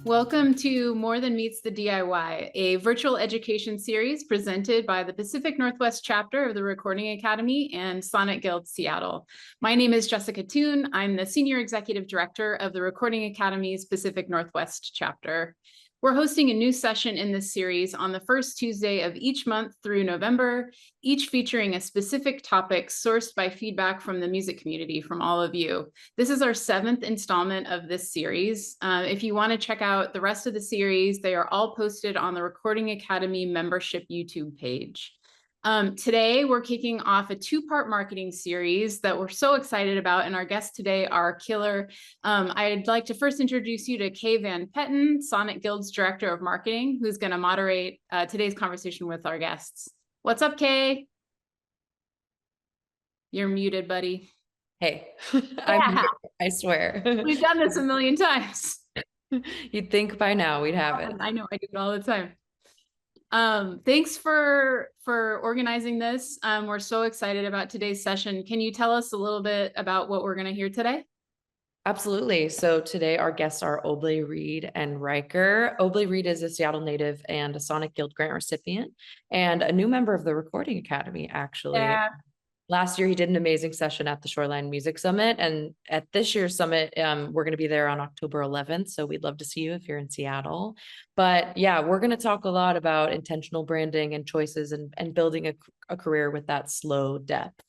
Welcome to More Than Meets the DIY, a virtual education series presented by the Pacific Northwest chapter of the Recording Academy and Sonnet Guild Seattle. My name is Jessica Toon. I'm the Senior Executive Director of the Recording Academy's Pacific Northwest chapter. We're hosting a new session in this series on the first Tuesday of each month through November, each featuring a specific topic sourced by feedback from the music community, from all of you. This is our 7th installment of this series. If you want to check out the rest of the series, they are all posted on the Recording Academy membership YouTube page. Today, we're kicking off a 2-part marketing series that we're so excited about, and our guests today are killer. I'd like to first introduce you to Kay Van Petten, Sonnet Guild's Director of Marketing, who's going to moderate today's conversation with our guests. What's up, Kay? You're muted, buddy. Hey, I'm here, I swear. We've done this a million times. You'd think by now we'd have it. I know, I do it all the time. Thanks for organizing this. We're so excited about today's session. Can you tell us a little bit about what we're going to hear today? Absolutely. So today our guests are Oblé Reed and Ryker. Oblé Reed is a Seattle native and a Sonnet Guild grant recipient and a new member of the Recording Academy, actually. Yeah. Last year, he did an amazing session at the Shoreline Music Summit. And at this year's summit, we're going to be there on October 11th. So we'd love to see you if you're in Seattle. But yeah, we're going to talk a lot about intentional branding and choices and building a career with that slow depth.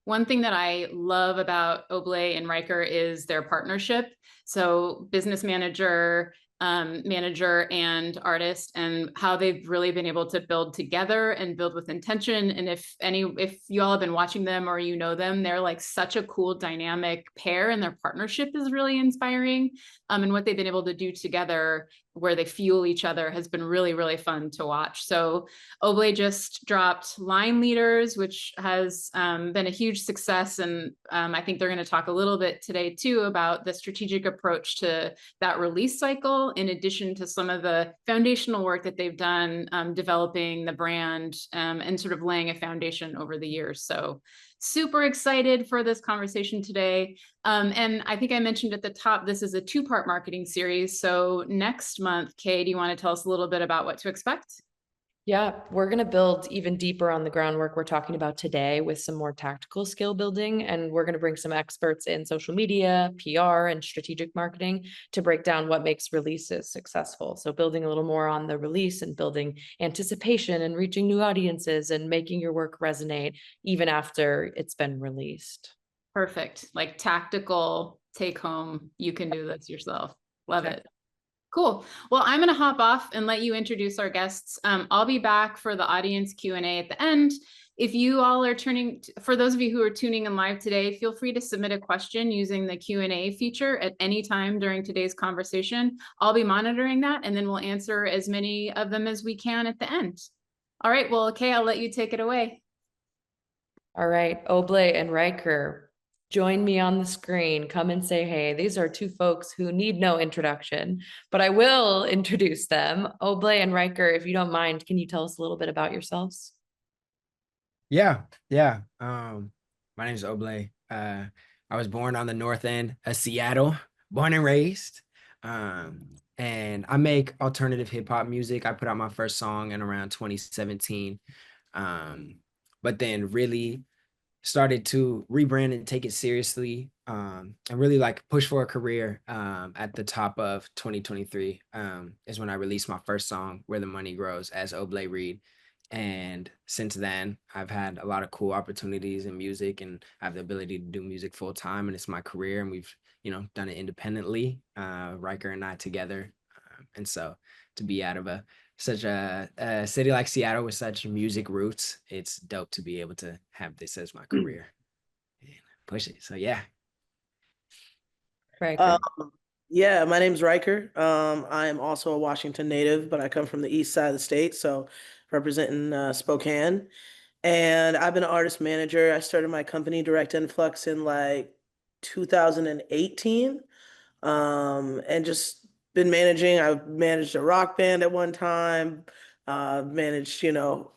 One thing that I love about Oblé and Ryker is their partnership. So business manager, manager and artist, and how they've really been able to build together and build with intention. And if you all have been watching them or you know them, they're like such a cool dynamic pair, and their partnership is really inspiring. And what they've been able to do together, where they fuel each other, has been really, really fun to watch. So Oblé just dropped Line Leaders, which has been a huge success. And I think they're going to talk a little bit today too about the strategic approach to that release cycle, in addition to some of the foundational work that they've done developing the brand and sort of laying a foundation over the years. So super excited for this conversation today. And I think I mentioned at the top, this is a 2-part marketing series. So next month, Kay, do you want to tell us a little bit about what to expect? Yeah, we're going to build even deeper on the groundwork we're talking about today with some more tactical skill building. And we're going to bring some experts in social media, PR, and strategic marketing to break down what makes releases successful. So building a little more on the release and building anticipation and reaching new audiences and making your work resonate even after it's been released. Perfect. Like tactical take home. You can do this yourself. Love it. Cool. Well, I'm going to hop off and let you introduce our guests. I'll be back for the audience Q&A at the end. If you all are for those of you who are tuning in live today, feel free to submit a question using the Q&A feature at any time during today's conversation. I'll be monitoring that, and then we'll answer as many of them as we can at the end. All right. Well, okay, I'll let you take it away. All right. Oblé and Ryker, join me on the screen. Come and say hey. These are 2 folks who need no introduction, but I will introduce them. Oblé and Ryker, if you don't mind, can you tell us a little bit about yourselves? Yeah. My name is Oblé. I was born on the north end of Seattle, born and raised. And I make alternative hip hop music. I put out my first song in around 2017. But then really started to rebrand and take it seriously, and really like push for a career at the top of 2023 is when I released my first song, Where the Money Grows, as Oblé Reed. And since then, I've had a lot of cool opportunities in music, and I have the ability to do music full time, and it's my career, and we've done it independently, Ryker and I together. And so to be out of such a city like Seattle with such music roots, it's dope to be able to have this as my career and push it. So yeah. Ryker. Yeah, my name's Ryker. I am also a Washington native, but I come from the east side of the state, so representing Spokane. And I've been an artist manager. I started my company Direct Influx in like 2018, and just been managing. I managed a rock band at one time, managed,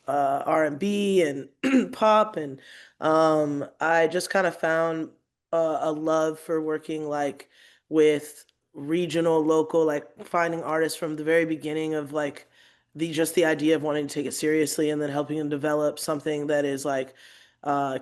R&B and pop. And I just kind of found a love for working like with regional, local, like finding artists from the very beginning of like the idea of wanting to take it seriously and then helping them develop something that is like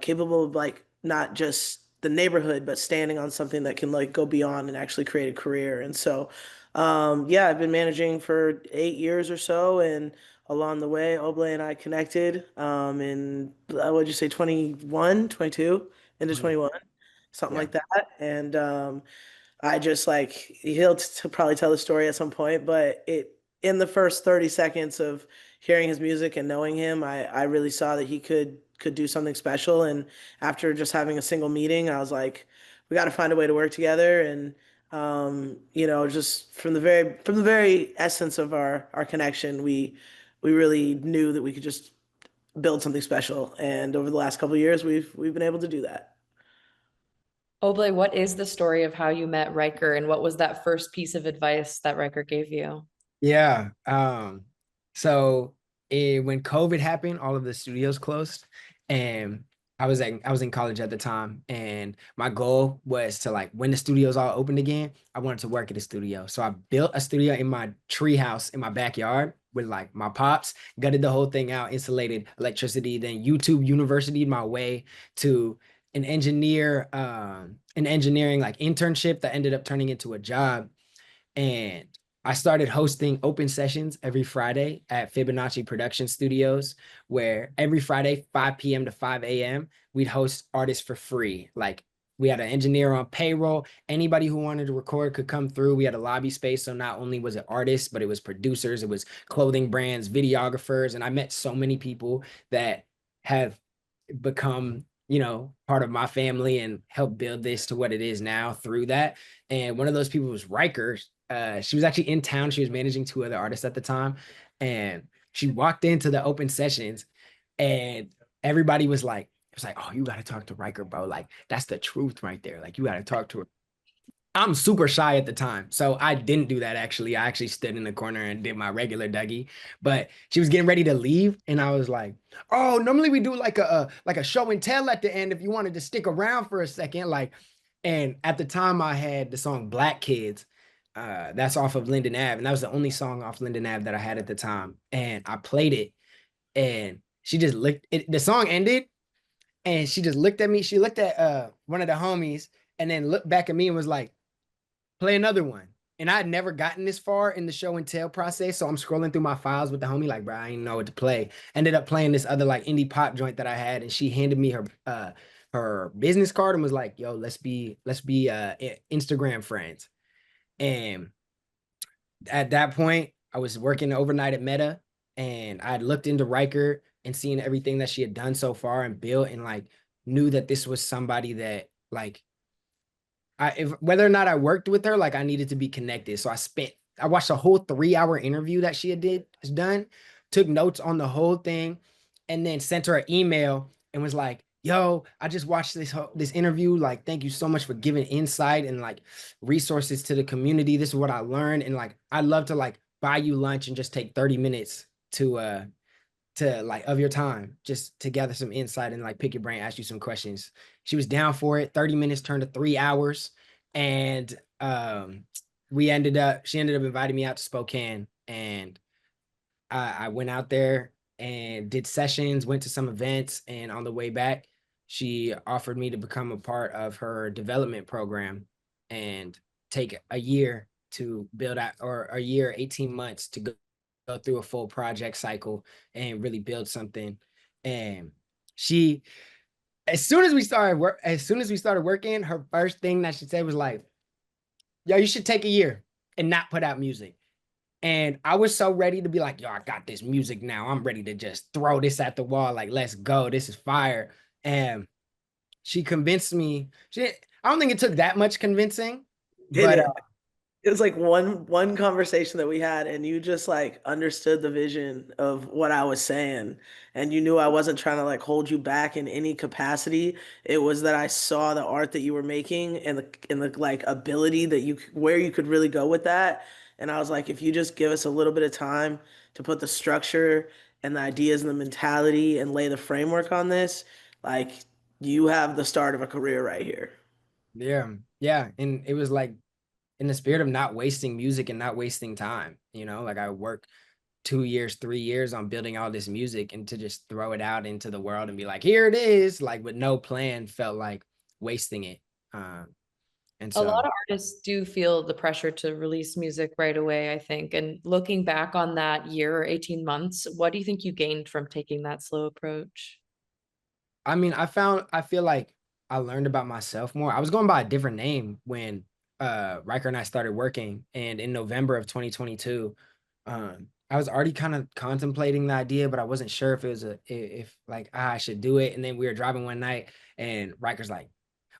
capable of like not just the neighborhood, but standing on something that can like go beyond and actually create a career. And so yeah, I've been managing for 8 years or so, and along the way, Oblé and I connected in what'd you say, 21, 22, into 21, something Yeah. like that. And I just like he'll probably tell the story at some point, but it in the first 30 seconds of hearing his music and knowing him, I really saw that he could do something special. And after just having a single meeting, I was like, we got to find a way to work together. And you know, just from the very essence of our connection, we really knew that we could just build something special. And over the last couple of years, we've been able to do that. Oblé, what is the story of how you met Ryker, and what was that first piece of advice that Ryker gave you? Yeah. So when COVID happened, all of the studios closed, and I was in college at the time, and my goal was to like when the studios all opened again, I wanted to work at a studio. So I built a studio in my tree house in my backyard with like my pops, gutted the whole thing out, insulated electricity, then YouTube University my way to an engineering like internship that ended up turning into a job. And I started hosting open sessions every Friday at Fibonacci Production Studios, where every Friday, 5 p.m. to 5 a.m., we'd host artists for free. Like we had an engineer on payroll. Anybody who wanted to record could come through. We had a lobby space. So not only was it artists, but it was producers, it was clothing brands, videographers. And I met so many people that have become, you know, part of my family and helped build this to what it is now through that. And one of those people was Ryker. She was actually in town. She was managing two other artists at the time. And she walked into the open sessions and everybody was like, it was like, oh, you got to talk to Ryker, bro. Like, that's the truth right there. Like, you got to talk to her. I'm super shy at the time. So I didn't do that actually. I actually stood in the corner and did my regular Dougie. But she was getting ready to leave. And I was like, oh, normally we do like a show and tell at the end if you wanted to stick around for a second. Like, and at the time I had the song Black Kids. That's off of Linden Ave. And that was the only song off Linden Ave that I had at the time. And I played it. And she just looked it, the song ended and she just looked at me. She looked at one of the homies and then looked back at me and was like, play another one. And I had never gotten this far in the show and tell process. So I'm scrolling through my files with the homie, like, bro, I didn't know what to play. Ended up playing this other like indie pop joint that I had. And she handed me her business card and was like, yo, let's be Instagram friends. And at that point, I was working overnight at Meta and I had looked into Ryker and seen everything that she had done so far and built and like knew that this was somebody that like if whether or not I worked with her, like I needed to be connected. So I watched a whole 3-hour interview that she had done, took notes on the whole thing, and then sent her an email and was like, yo, I just watched this interview. Like, thank you so much for giving insight and like resources to the community. This is what I learned. And like, I'd love to like buy you lunch and just take 30 minutes to like of your time just to gather some insight and like pick your brain, ask you some questions. She was down for it. 30 minutes turned to 3 hours. And she ended up inviting me out to Spokane. And I went out there and did sessions, went to some events, and on the way back, she offered me to become a part of her development program and take a year to build out, or a year, 18 months to go through a full project cycle and really build something. And she, as soon as we started working, her first thing that she said was like, yo, you should take a year and not put out music. And I was so ready to be like, yo, I got this music now. I'm ready to just throw this at the wall. Like, let's go. This is fire. And she convinced me. I don't think it took that much convincing, Did but it? It was like one conversation that we had, and you just like understood the vision of what I was saying, and you knew I wasn't trying to like hold you back in any capacity. It was that I saw the art that you were making and the like ability that where you could really go with that. And I was like, if you just give us a little bit of time to put the structure and the ideas and the mentality and lay the framework on this, like you have the start of a career right here. yeah, yeah. And it was like in the spirit of not wasting music and not wasting time, you know, like I work 2 years, 3 years on building all this music, and to just throw it out into the world and be like, here it is, like with no plan, felt like wasting it. And A lot so of artists do feel the pressure to release music right away, I think. And looking back on that year or 18 months, what do you think you gained from taking that slow approach? I mean, I feel like I learned about myself more. I was going by a different name when Ryker and I started working, and in November of 2022, I was already kind of contemplating the idea, but I wasn't sure if it was if like I should do it. And then we were driving one night, and Ryker's like,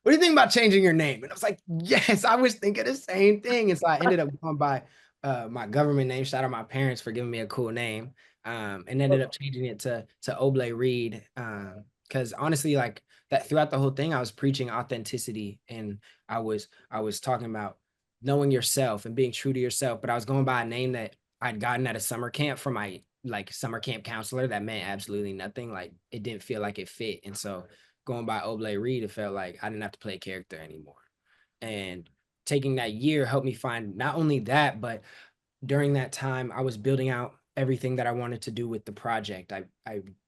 "What do you think about changing your name?" And I was like, "Yes, I was thinking the same thing." And so I ended up going by my government name. Shout out my parents for giving me a cool name. And ended up changing it to Oblé Reed. Because honestly, like that throughout the whole thing, I was preaching authenticity, and I was talking about knowing yourself and being true to yourself. But I was going by a name that I'd gotten at a summer camp from my like summer camp counselor that meant absolutely nothing. Like it didn't feel like it fit. And so going by Oblé Reed, it felt like I didn't have to play a character anymore. And taking that year helped me find not only that, but during that time, I was building out everything that I wanted to do with the project. I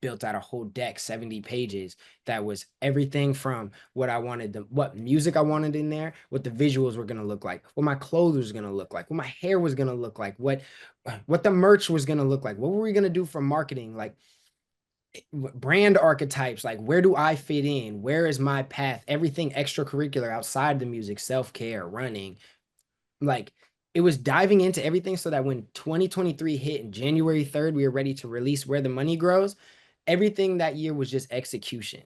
built out a whole deck, 70 pages, that was everything from what I wanted, what music I wanted in there, what the visuals were gonna look like, what my clothes was gonna look like, what my hair was gonna look like, what the merch was gonna look like, what were we gonna do for marketing, like brand archetypes, like where do I fit in? Where is my path? Everything extracurricular outside the music, self-care, running, like it was diving into everything so that when 2023 hit and January 3rd, we were ready to release Where the Money Grows. Everything that year was just execution.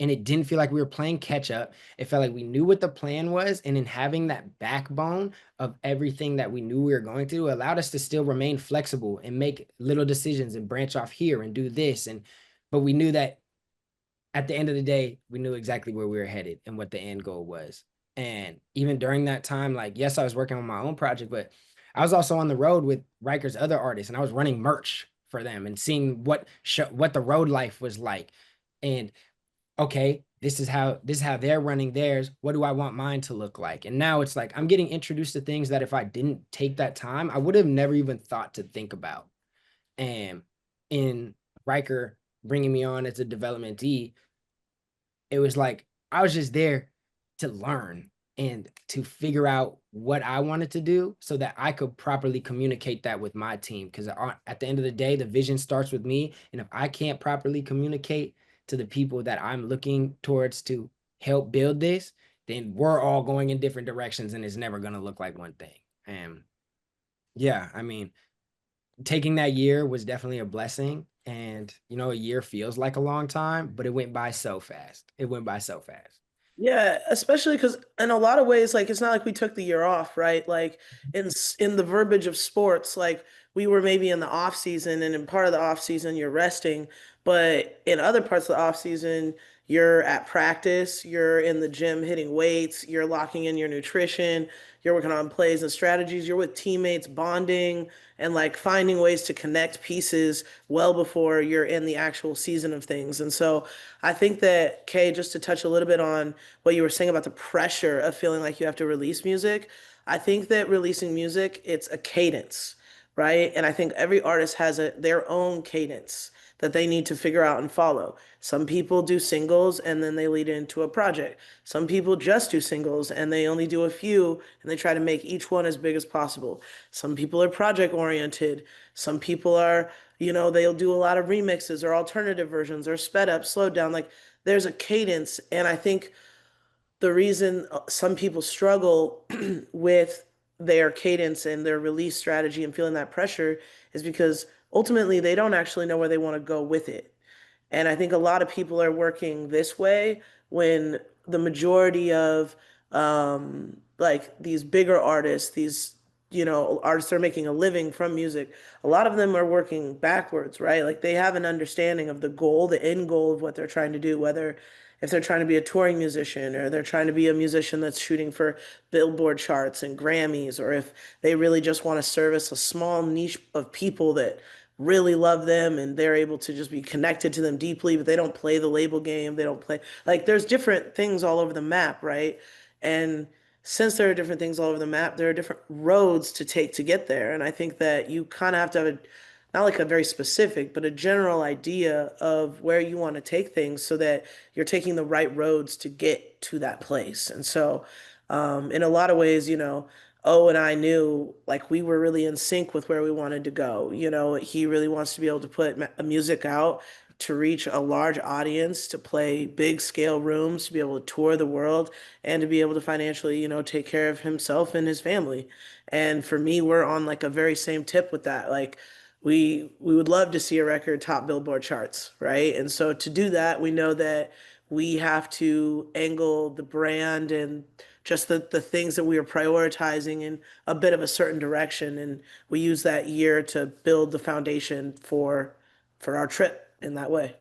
And it didn't feel like we were playing catch up. It felt like we knew what the plan was. And in having that backbone of everything that we knew we were going to do allowed us to still remain flexible and make little decisions and branch off here and do this. But we knew that at the end of the day, we knew exactly where we were headed and what the end goal was. And even during that time, like, yes, I was working on my own project, but I was also on the road with Ryker's other artists, and I was running merch for them and seeing what the road life was like. And okay, this is how they're running theirs. What do I want mine to look like? And now it's like I'm getting introduced to things that if I didn't take that time, I would have never even thought to think about. And in Ryker bringing me on as a developmentee, it was like I was just there to learn and to figure out what I wanted to do so that I could properly communicate that with my team. Because at the end of the day, the vision starts with me. And if I can't properly communicate to the people that I'm looking towards to help build this, then we're all going in different directions and it's never going to look like one thing. And yeah, I mean, taking that year was definitely a blessing. And, you know, a year feels like a long time, but it went by so fast. It went by so fast. Yeah, especially because in a lot of ways, like it's not like we took the year off, right? Like in the verbiage of sports, like we were maybe in the off season, and in part of the off season you're resting, but in other parts of the off season you're at practice, you're in the gym hitting weights, you're locking in your nutrition, you're working on plays and strategies, you're with teammates bonding and like finding ways to connect pieces well before you're in the actual season of things. And so I think that, Kay, just to touch a little bit on what you were saying about the pressure of feeling like you have to release music, I think that releasing music, it's a cadence, right? And I think every artist has their own cadence that they need to figure out and follow. Some people do singles and then they lead into a project. Some people just do singles and they only do a few and they try to make each one as big as possible. Some people are project oriented. Some people are, they'll do a lot of remixes or alternative versions or sped up, slowed down. Like there's a cadence. And I think the reason some people struggle with their cadence and their release strategy and feeling that pressure is because ultimately they don't actually know where they want to go with it. And I think a lot of people are working this way when the majority of like these bigger artists, these artists are making a living from music. A lot of them are working backwards, right? Like they have an understanding of the goal, the end goal of what they're trying to do, whether if they're trying to be a touring musician or they're trying to be a musician that's shooting for Billboard charts and Grammys, or if they really just want to service a small niche of people that really love them and they're able to just be connected to them deeply, but they don't play the label game. They don't play like there's different things all over the map, right? And since there are different things all over the map, there are different roads to take to get there. And I think that you kind of have to have a, not like a very specific, but a general idea of where you want to take things so that you're taking the right roads to get to that place. And so, in a lot of ways, O and I knew like we were really in sync with where we wanted to go. He really wants to be able to put music out to reach a large audience, to play big scale rooms, to be able to tour the world, and to be able to financially, take care of himself and his family. And for me, we're on like a very same tip with that. Like we would love to see a record top Billboard charts, right? And so to do that, we know that we have to angle the brand and just the things that we are prioritizing in a bit of a certain direction. And we use that year to build the foundation for our trip in that way.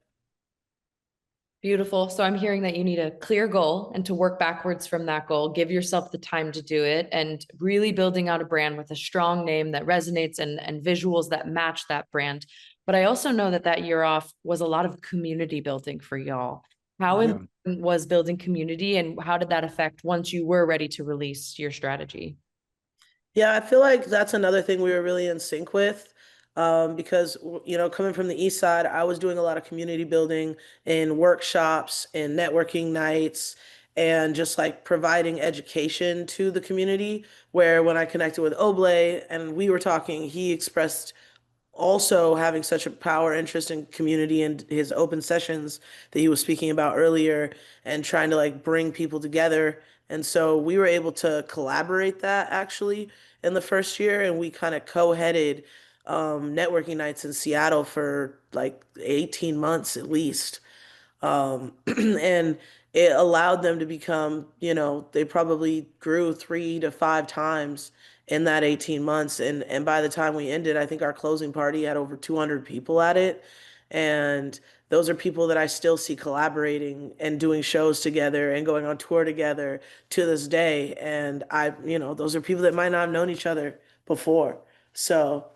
Beautiful. So I'm hearing that you need a clear goal and to work backwards from that goal, give yourself the time to do it, and really building out a brand with a strong name that resonates and visuals that match that brand. But I also know that that year off was a lot of community building for y'all. How Yeah. important was building community, and how did that affect once you were ready to release your strategy? Yeah, I feel like that's another thing we were really in sync with. Because, coming from the East Side, I was doing a lot of community building and workshops and networking nights and just like providing education to the community. Where when I connected with Oblé and we were talking, he expressed also having such a power interest in community and his open sessions that he was speaking about earlier and trying to like bring people together. And so we were able to collaborate that actually in the first year, and we kind of co-headed networking nights in Seattle for like 18 months at least. And it allowed them to become, they probably grew 3 to 5 times in that 18 months. And by the time we ended, I think our closing party had over 200 people at it. And those are people that I still see collaborating and doing shows together and going on tour together to this day. And those are people that might not have known each other before. So,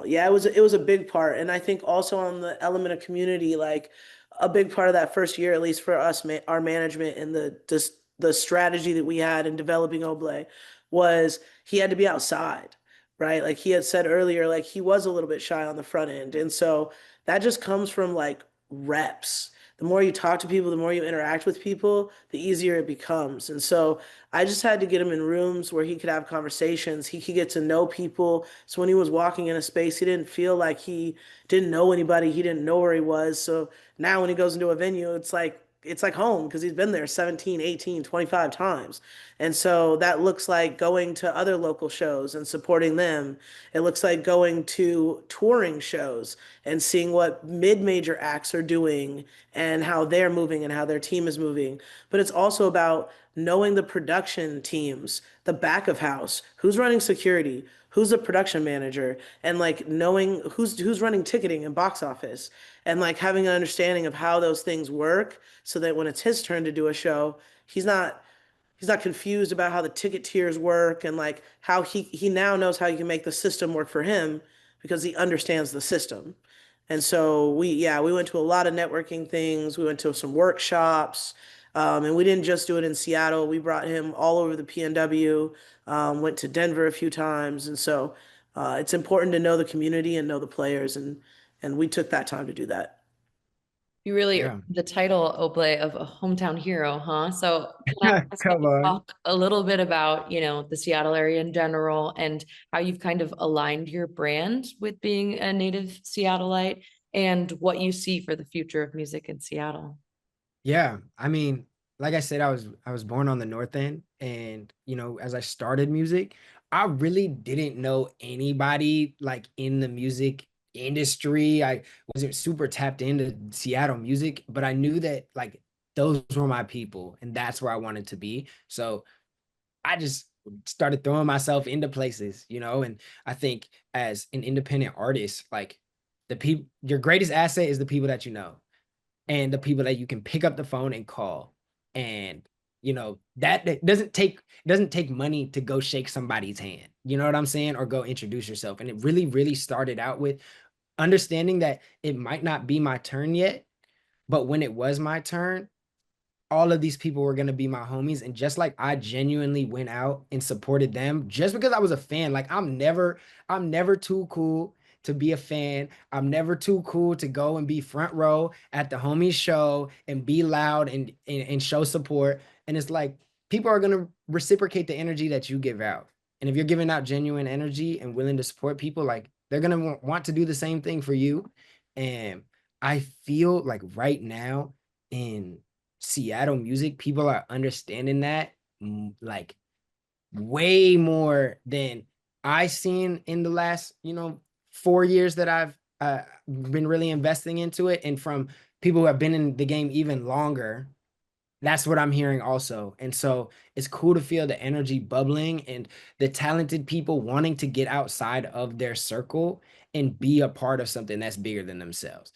yeah, it was a big part. And I think also on the element of community, like a big part of that first year, at least for us, our management and the strategy that we had in developing Oblé was he had to be outside, right? Like he had said earlier, like he was a little bit shy on the front end. And so that just comes from like reps. The more you talk to people, the more you interact with people, the easier it becomes. And so I just had to get him in rooms where he could have conversations. He could get to know people. So when he was walking in a space, he didn't feel like he didn't know anybody. He didn't know where he was. So now when he goes into a venue, it's like home because he's been there 17, 18, 25 times. And so that looks like going to other local shows and supporting them. It looks like going to touring shows and seeing what mid-major acts are doing and how they're moving and how their team is moving. But it's also about knowing the production teams, the back of house, who's running security, who's the production manager, and like knowing who's running ticketing and box office, and like having an understanding of how those things work so that when it's his turn to do a show, he's not confused about how the ticket tiers work and like how he now knows how you can make the system work for him because he understands the system. And so we went to a lot of networking things. We went to some workshops, and we didn't just do it in Seattle. We brought him all over the PNW, went to Denver a few times. And so it's important to know the community and know the players, and we took that time to do that. You really Yeah. earned the title, Oblé, of a hometown hero, huh? So can I ask Come you to on. talk a little bit about, the Seattle area in general and how you've kind of aligned your brand with being a native Seattleite and what you see for the future of music in Seattle? Yeah, I mean, like I said, I was born on the North End, and as I started music, I really didn't know anybody like in the music industry. I wasn't super tapped into Seattle music, but I knew that like those were my people, and that's where I wanted to be. So I just started throwing myself into places, and I think as an independent artist, like the people, your greatest asset is the people that you know and the people that you can pick up the phone and call. And that doesn't take money to go shake somebody's hand. You know what I'm saying? Or go introduce yourself. And it really, really started out with understanding that it might not be my turn yet, but when it was my turn, all of these people were going to be my homies. And just like I genuinely went out and supported them just because I was a fan. Like I'm never too cool to be a fan. I'm never too cool to go and be front row at the homies show and be loud and show support. And it's like people are going to reciprocate the energy that you give out. And if you're giving out genuine energy and willing to support people, like they're going to want to do the same thing for you. And I feel like right now in Seattle music, people are understanding that like way more than I seen in the last, 4 years that I've been really investing into it. And from people who have been in the game even longer, that's what I'm hearing also. And so it's cool to feel the energy bubbling and the talented people wanting to get outside of their circle and be a part of something that's bigger than themselves,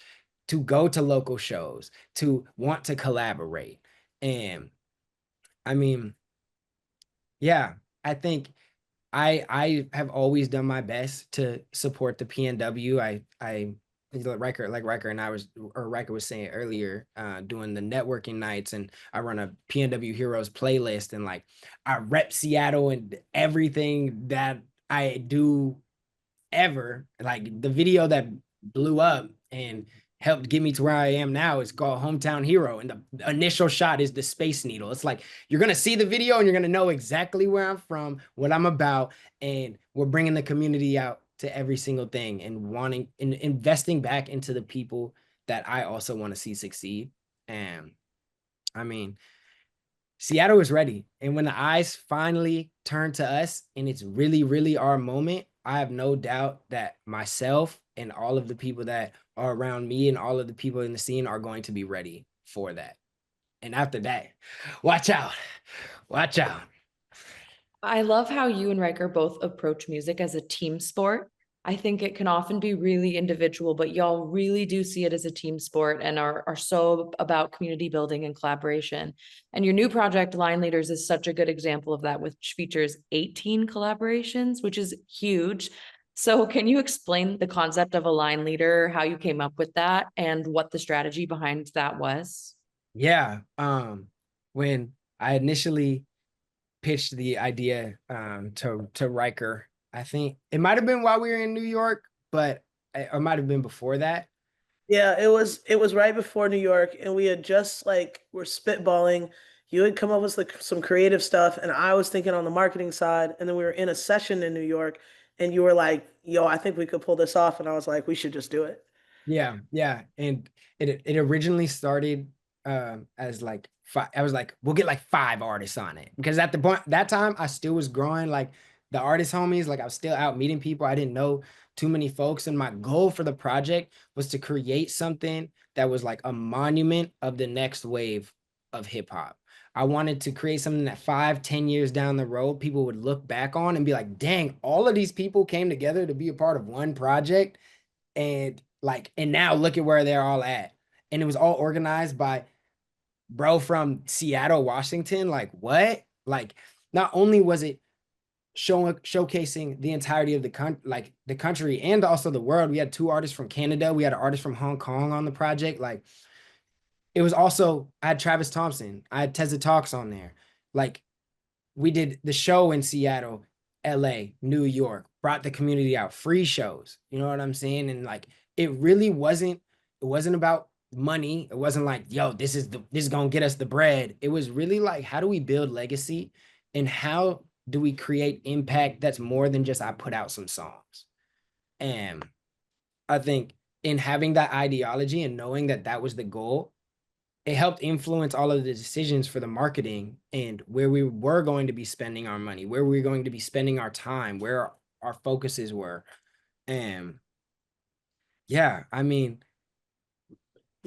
to go to local shows, to want to collaborate. And I mean, yeah, I think I have always done my best to support the PNW. I like Ryker and I was, or Ryker was saying earlier, doing the networking nights, and I run a PNW Heroes playlist, and like I rep Seattle and everything that I do ever. Like the video that blew up and helped get me to where I am now is called Hometown Hero. And the initial shot is the Space Needle. It's like, you're going to see the video and you're going to know exactly where I'm from, what I'm about. And we're bringing the community out to every single thing and wanting and investing back into the people that I also want to see succeed. And I mean, Seattle is ready. And when the eyes finally turn to us and it's really, really our moment, I have no doubt that myself and all of the people that are around me and all of the people in the scene are going to be ready for that. And after that, watch out. Watch out. I love how you and Riker both approach music as a team sport. I think it can often be really individual, but y'all really do see it as a team sport and are so about community building and collaboration. And your new project, Line Leaders, is such a good example of that, which features 18 collaborations, which is huge. So can you explain the concept of a line leader, how you came up with that, and what the strategy behind that was? Yeah. When I initially pitched the idea to Ryker, I think it might have been while we were in New York, but it might have been before that. Yeah, it was right before New York, and we had just like we're spitballing. You had come up with like some creative stuff, and I was thinking on the marketing side, and then we were in a session in New York, and you were like, "Yo, I think we could pull this off," and I was like, "We should just do it." Yeah, yeah. And it originally started as like I was like, we'll get like 5 artists on it. Because at the point that time I still was growing like the artist homies, like I was still out meeting people. I didn't know too many folks. And my goal for the project was to create something that was like a monument of the next wave of hip hop. I wanted to create something that 5-10 years down the road, people would look back on and be like, dang, all of these people came together to be a part of one project. And now look at where they're all at. And it was all organized by bro from Seattle, Washington. Like what? Like not only was it showcasing the entirety of the country and also the world. We had 2 artists from Canada. We had an artist from Hong Kong on the project. Like it was also, I had Travis Thompson. I had Tezza Talks on there. Like we did the show in Seattle, LA, New York, brought the community out, free shows. You know what I'm saying? And like, it really wasn't about money. It wasn't like, yo, this is gonna get us the bread. It was really like, how do we build legacy and how do we create impact that's more than just I put out some songs? And I think in having that ideology and knowing that that was the goal, it helped influence all of the decisions for the marketing and where we were going to be spending our money, where we were going to be spending our time, where our focuses were. And yeah, I mean,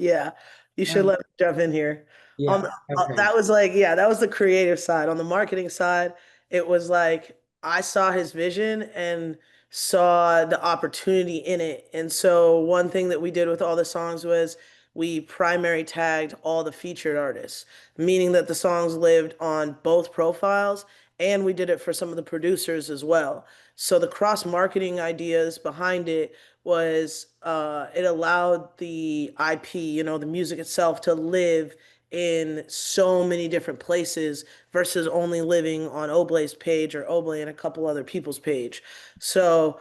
Yeah, you should let me jump in here. On yeah, okay. that was like, yeah, that was the creative side. On the marketing side, it was like I saw his vision and saw the opportunity in it. And so one thing that we did with all the songs was we primary tagged all the featured artists, meaning that the songs lived on both profiles, and we did it for some of the producers as well. So the cross marketing ideas behind it was it allowed the IP, the music itself, to live in so many different places versus only living on Oblé's page or Oblé and a couple other people's page. So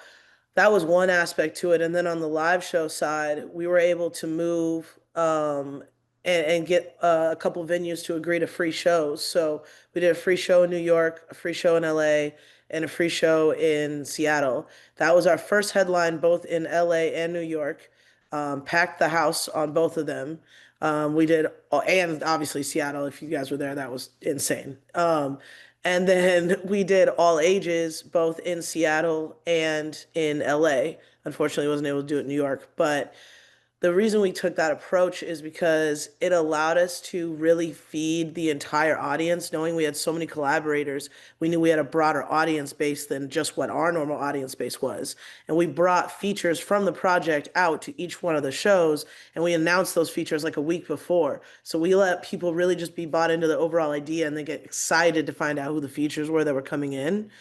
that was one aspect to it. And then on the live show side, we were able to move and get a couple venues to agree to free shows. So we did a free show in New York, a free show in LA, and a free show in Seattle. That was our first headline both in LA and New York. Packed the house on both of them. We did, and obviously Seattle, if you guys were there, that was insane. And then we did all ages, both in Seattle and in LA. Unfortunately, I wasn't able to do it in New York, but the reason we took that approach is because it allowed us to really feed the entire audience. Knowing we had so many collaborators, we knew we had a broader audience base than just what our normal audience base was. And we brought features from the project out to each one of the shows, and we announced those features like a week before. So we let people really just be bought into the overall idea and then get excited to find out who the features were that were coming in.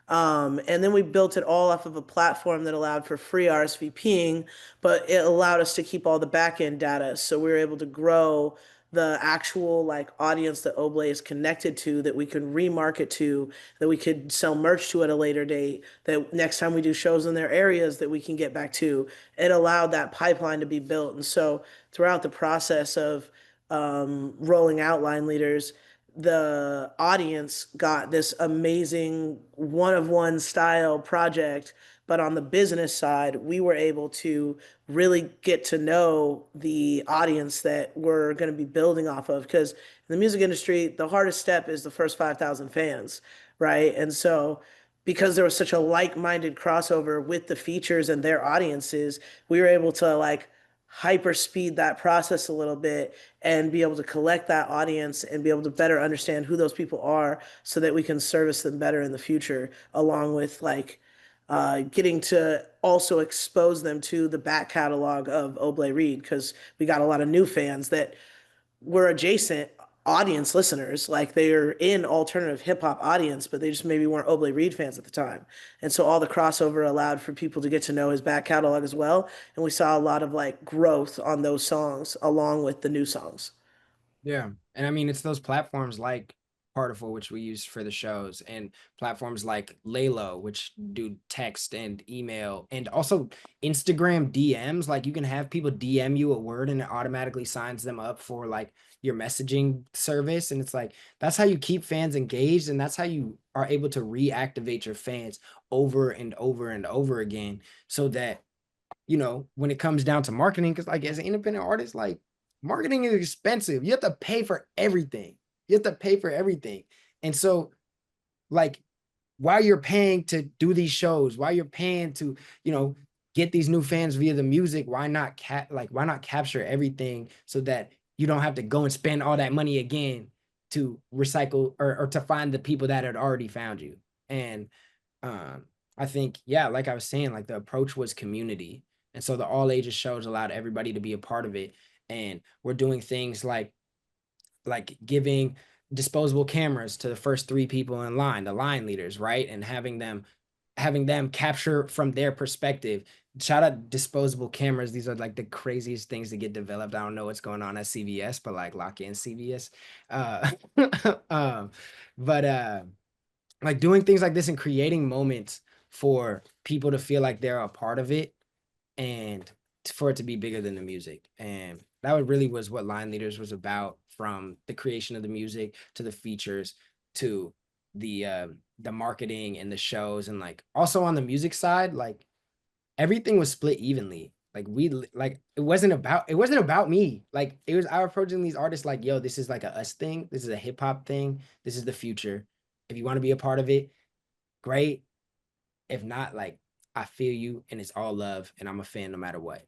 And then we built it all off of a platform that allowed for free RSVPing, but it allowed us to keep all the back end data. So we were able to grow the actual like audience that Oblé is connected to, that we could remarket to, that we could sell merch to at a later date, that next time we do shows in their areas that we can get back to. It allowed that pipeline to be built. And so throughout the process of rolling out Line Leaders, the audience got this amazing one of one style project. But on the business side, we were able to really get to know the audience that we're going to be building off of. Because in the music industry, the hardest step is the first 5,000 fans, right? And so, because there was such a like-minded crossover with the features and their audiences, we were able to like hyper speed that process a little bit and be able to collect that audience and be able to better understand who those people are so that we can service them better in the future, along with like getting to also expose them to the back catalog of Oblé Reed, because we got a lot of new fans that were adjacent audience listeners. Like they're in alternative hip hop audience, but they just maybe weren't Oblé Reed fans at the time. And so all the crossover allowed for people to get to know his back catalog as well. And we saw a lot of like growth on those songs along with the new songs. Yeah. And I mean, it's those platforms like Particle, which we use for the shows, and platforms like Laylo, which do text and email, and also Instagram DMs. Like you can have people DM you a word and it automatically signs them up for like your messaging service. And it's like, that's how you keep fans engaged. And that's how you are able to reactivate your fans over and over and over again. So that, when it comes down to marketing, because like as an independent artist, like marketing is expensive. You have to pay for everything. You have to pay for everything. And so like while you're paying to do these shows, while you're paying to, get these new fans via the music, why not capture everything so that you don't have to go and spend all that money again to recycle or to find the people that had already found you. And I think, yeah, like I was saying, like the approach was community. And so the all ages shows allowed everybody to be a part of it. And we're doing things like giving disposable cameras to the first 3 people in line, the line leaders, right? And having them capture from their perspective. Shout out disposable cameras. These are like the craziest things to get developed. I don't know what's going on at CVS, but like lock in CVS. But like doing things like this and creating moments for people to feel like they're a part of it and for it to be bigger than the music. And that really was what Line Leaders was about, from the creation of the music to the features to the marketing and the shows. And like also on the music side, like everything was split evenly. Like it wasn't about me. Like it was, I approaching these artists like, yo, this is like a us thing. This is a hip hop thing. This is the future. If you want to be a part of it, great. If not, like I feel you and it's all love and I'm a fan no matter what.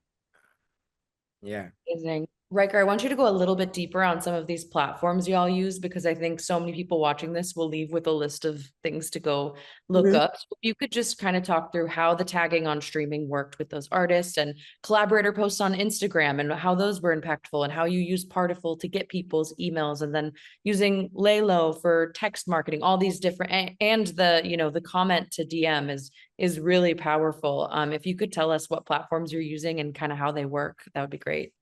Yeah. Amazing. Riker, I want you to go a little bit deeper on some of these platforms y'all use, because I think so many people watching this will leave with a list of things to go look Mhm. up. So if you could just kind of talk through how the tagging on streaming worked with those artists, and collaborator posts on Instagram, and how those were impactful, and how you use Partiful to get people's emails, and then using Laylo for text marketing, all these different, and the, you know, the comment to DM is really powerful. If you could tell us what platforms you're using and kind of how they work, that would be great.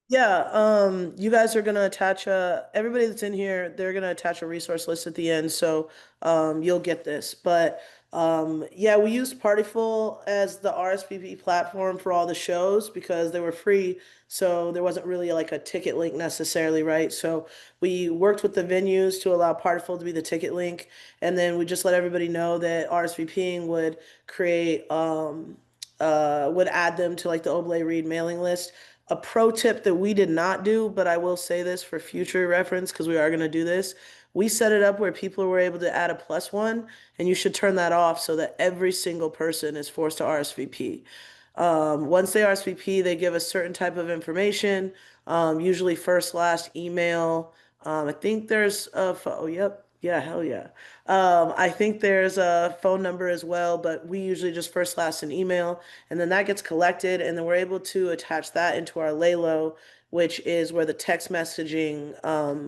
Yeah, you guys are gonna attach everybody that's in here, they're gonna attach a resource list at the end, so you'll get this. But yeah, we used Partyful as the RSVP platform for all the shows because they were free, so there wasn't really like a ticket link necessarily, right? So we worked with the venues to allow Partyful to be the ticket link, and then we just let everybody know that RSVPing would create would add them to like the Oblé Reed mailing list. A pro tip that we did not do, but I will say this for future reference because we are going to do this. We set it up where people were able to add a +1, and you should turn that off so that every single person is forced to RSVP. Once they RSVP, they give a certain type of information, usually first, last, email. I think there's oh, yep. Yeah, hell yeah. I think there's a phone number as well, but we usually just first, last, and email, and then that gets collected, and then we're able to attach that into our Laylo, which is where the text messaging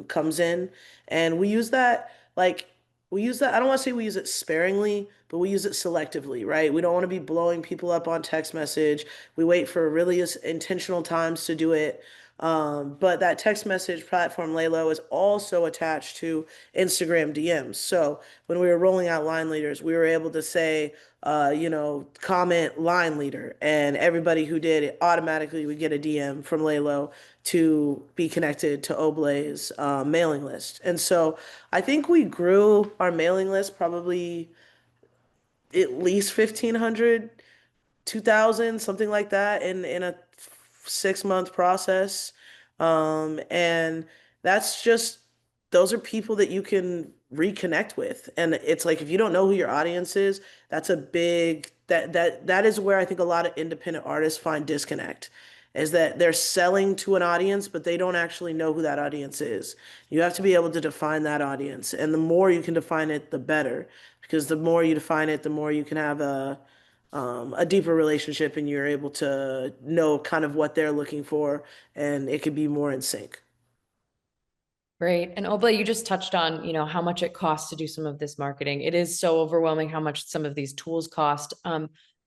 comes in, and we use that like we use that. I don't want to say we use it sparingly, but we use it selectively, right? We don't want to be blowing people up on text message. We wait for really intentional times to do it. But that text message platform, Laylo, is also attached to Instagram DMs. So when we were rolling out line leaders, we were able to say, comment line leader, and everybody who did it automatically would get a DM from Laylo to be connected to Oblay's mailing list. And so I think we grew our mailing list probably at least 1,500, 2,000, something like that in a 6 month process. And that's just, those are people that you can reconnect with. And it's like, if you don't know who your audience is, that's a big, that is where I think a lot of independent artists find disconnect, is that they're selling to an audience, but they don't actually know who that audience is. You have to be able to define that audience. And the more you can define it, the better, because the more you define it, the more you can have a deeper relationship, and you're able to know kind of what they're looking for, and it could be more in sync. Great. And Oblé, you just touched on, you know, how much it costs to do some of this marketing. It is so overwhelming how much some of these tools cost.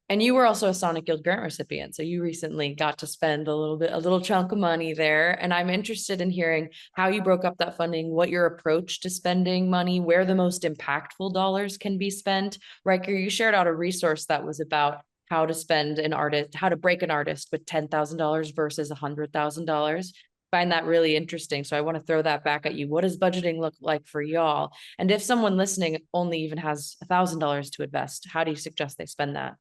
And you were also a Sonic Guild grant recipient, so you recently got to spend a little chunk of money there. And I'm interested in hearing how you broke up that funding, what your approach to spending money, where the most impactful dollars can be spent. Riker, you shared out a resource that was about how to spend an artist, how to break an artist with $10,000 versus $100,000. Find that really interesting. So I want to throw that back at you. What does budgeting look like for y'all? And if someone listening only even has $1,000 to invest, how do you suggest they spend that?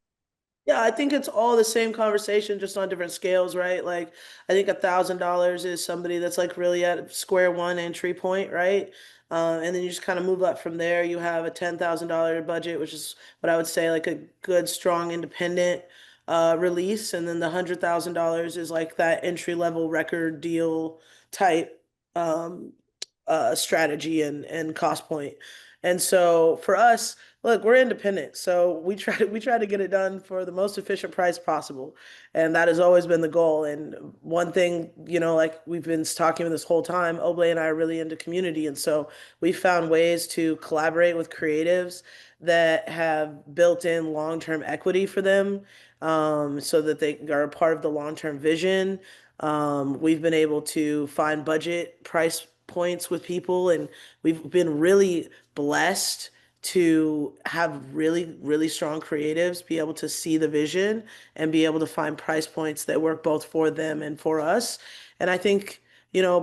Yeah, I think it's all the same conversation, just on different scales, right? Like, I think $1,000 is somebody that's like really at square one entry point, right? And then you just kind of move up from there. You have a $10,000 budget, which is what I would say like a good, strong, independent release, and then the $100,000 is like that entry level record deal type um, strategy and cost point. And so for us, look, we're independent, so we try to get it done for the most efficient price possible, and that has always been the goal. And one thing, like we've been talking this whole time, Oblé and I are really into community, and so we found ways to collaborate with creatives that have built-in long-term equity for them, so that they are a part of the long-term vision. We've been able to find budget price points with people, and we've been really blessed to have really, really strong creatives be able to see the vision and be able to find price points that work both for them and for us. And I think,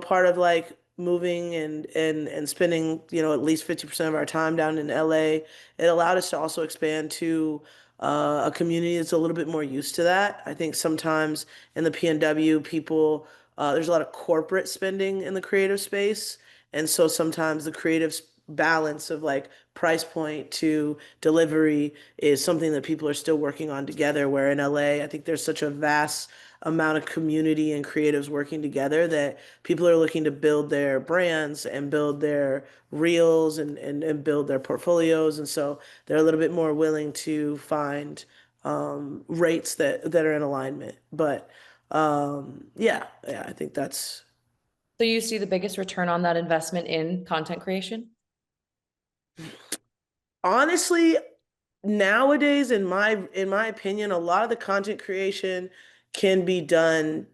part of like moving and spending, at least 50% of our time down in LA, it allowed us to also expand to a community that's a little bit more used to that. I think sometimes in the PNW, people, there's a lot of corporate spending in the creative space. And so sometimes the creative balance of like price point to delivery is something that people are still working on together. Where in LA, I think there's such a vast amount of community and creatives working together that people are looking to build their brands and build their reels and build their portfolios. And so they're a little bit more willing to find rates that are in alignment. But yeah, I think that's. So you see the biggest return on that investment in content creation? Honestly, nowadays, in my opinion, a lot of the content creation can be done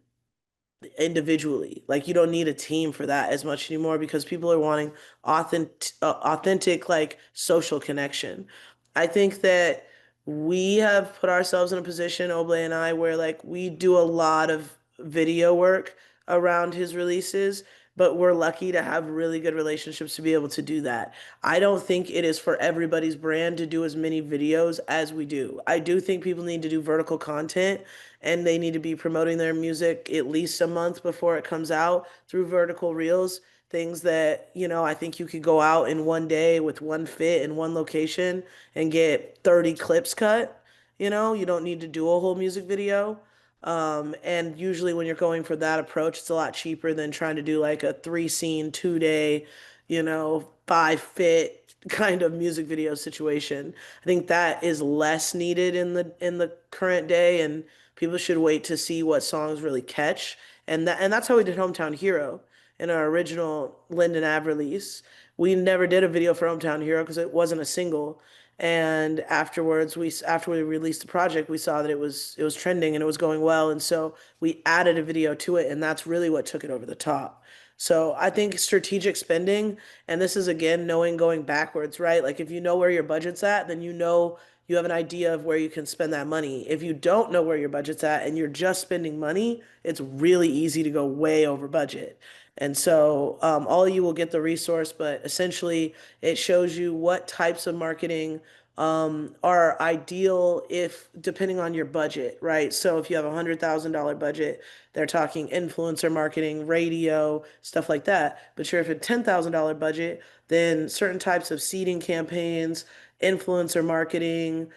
individually. Like you don't need a team for that as much anymore because people are wanting authentic like social connection. I think that we have put ourselves in a position, Oblé and I, where like we do a lot of video work around his releases, but we're lucky to have really good relationships to be able to do that. I don't think it is for everybody's brand to do as many videos as we do. I do think people need to do vertical content and they need to be promoting their music at least a month before it comes out through vertical reels. Things that, I think you could go out in one day with one fit in one location and get 30 clips cut. You don't need to do a whole music video. And usually when you're going for that approach, it's a lot cheaper than trying to do like a 3 scene, 2 day, 5 fit kind of music video situation. I think that is less needed in the current day, and people should wait to see what songs really catch. And that's how we did Hometown Hero in our original Lyndon Ave release. We never did a video for Hometown Hero because it wasn't a single. And afterwards, after we released the project, we saw that it was trending and it was going well, and so we added a video to it, and that's really what took it over the top. So I think strategic spending, and this is again knowing going backwards, right? Like if you know where your budget's at, then you have an idea of where you can spend that money. If you don't know where your budget's at and you're just spending money, it's really easy to go way over budget. And so all of you will get the resource, but essentially it shows you what types of marketing are ideal if depending on your budget, right? So if you have $100,000 budget, they're talking influencer marketing, radio, stuff like that. But sure, if a $10,000 budget, then certain types of seeding campaigns, influencer marketing,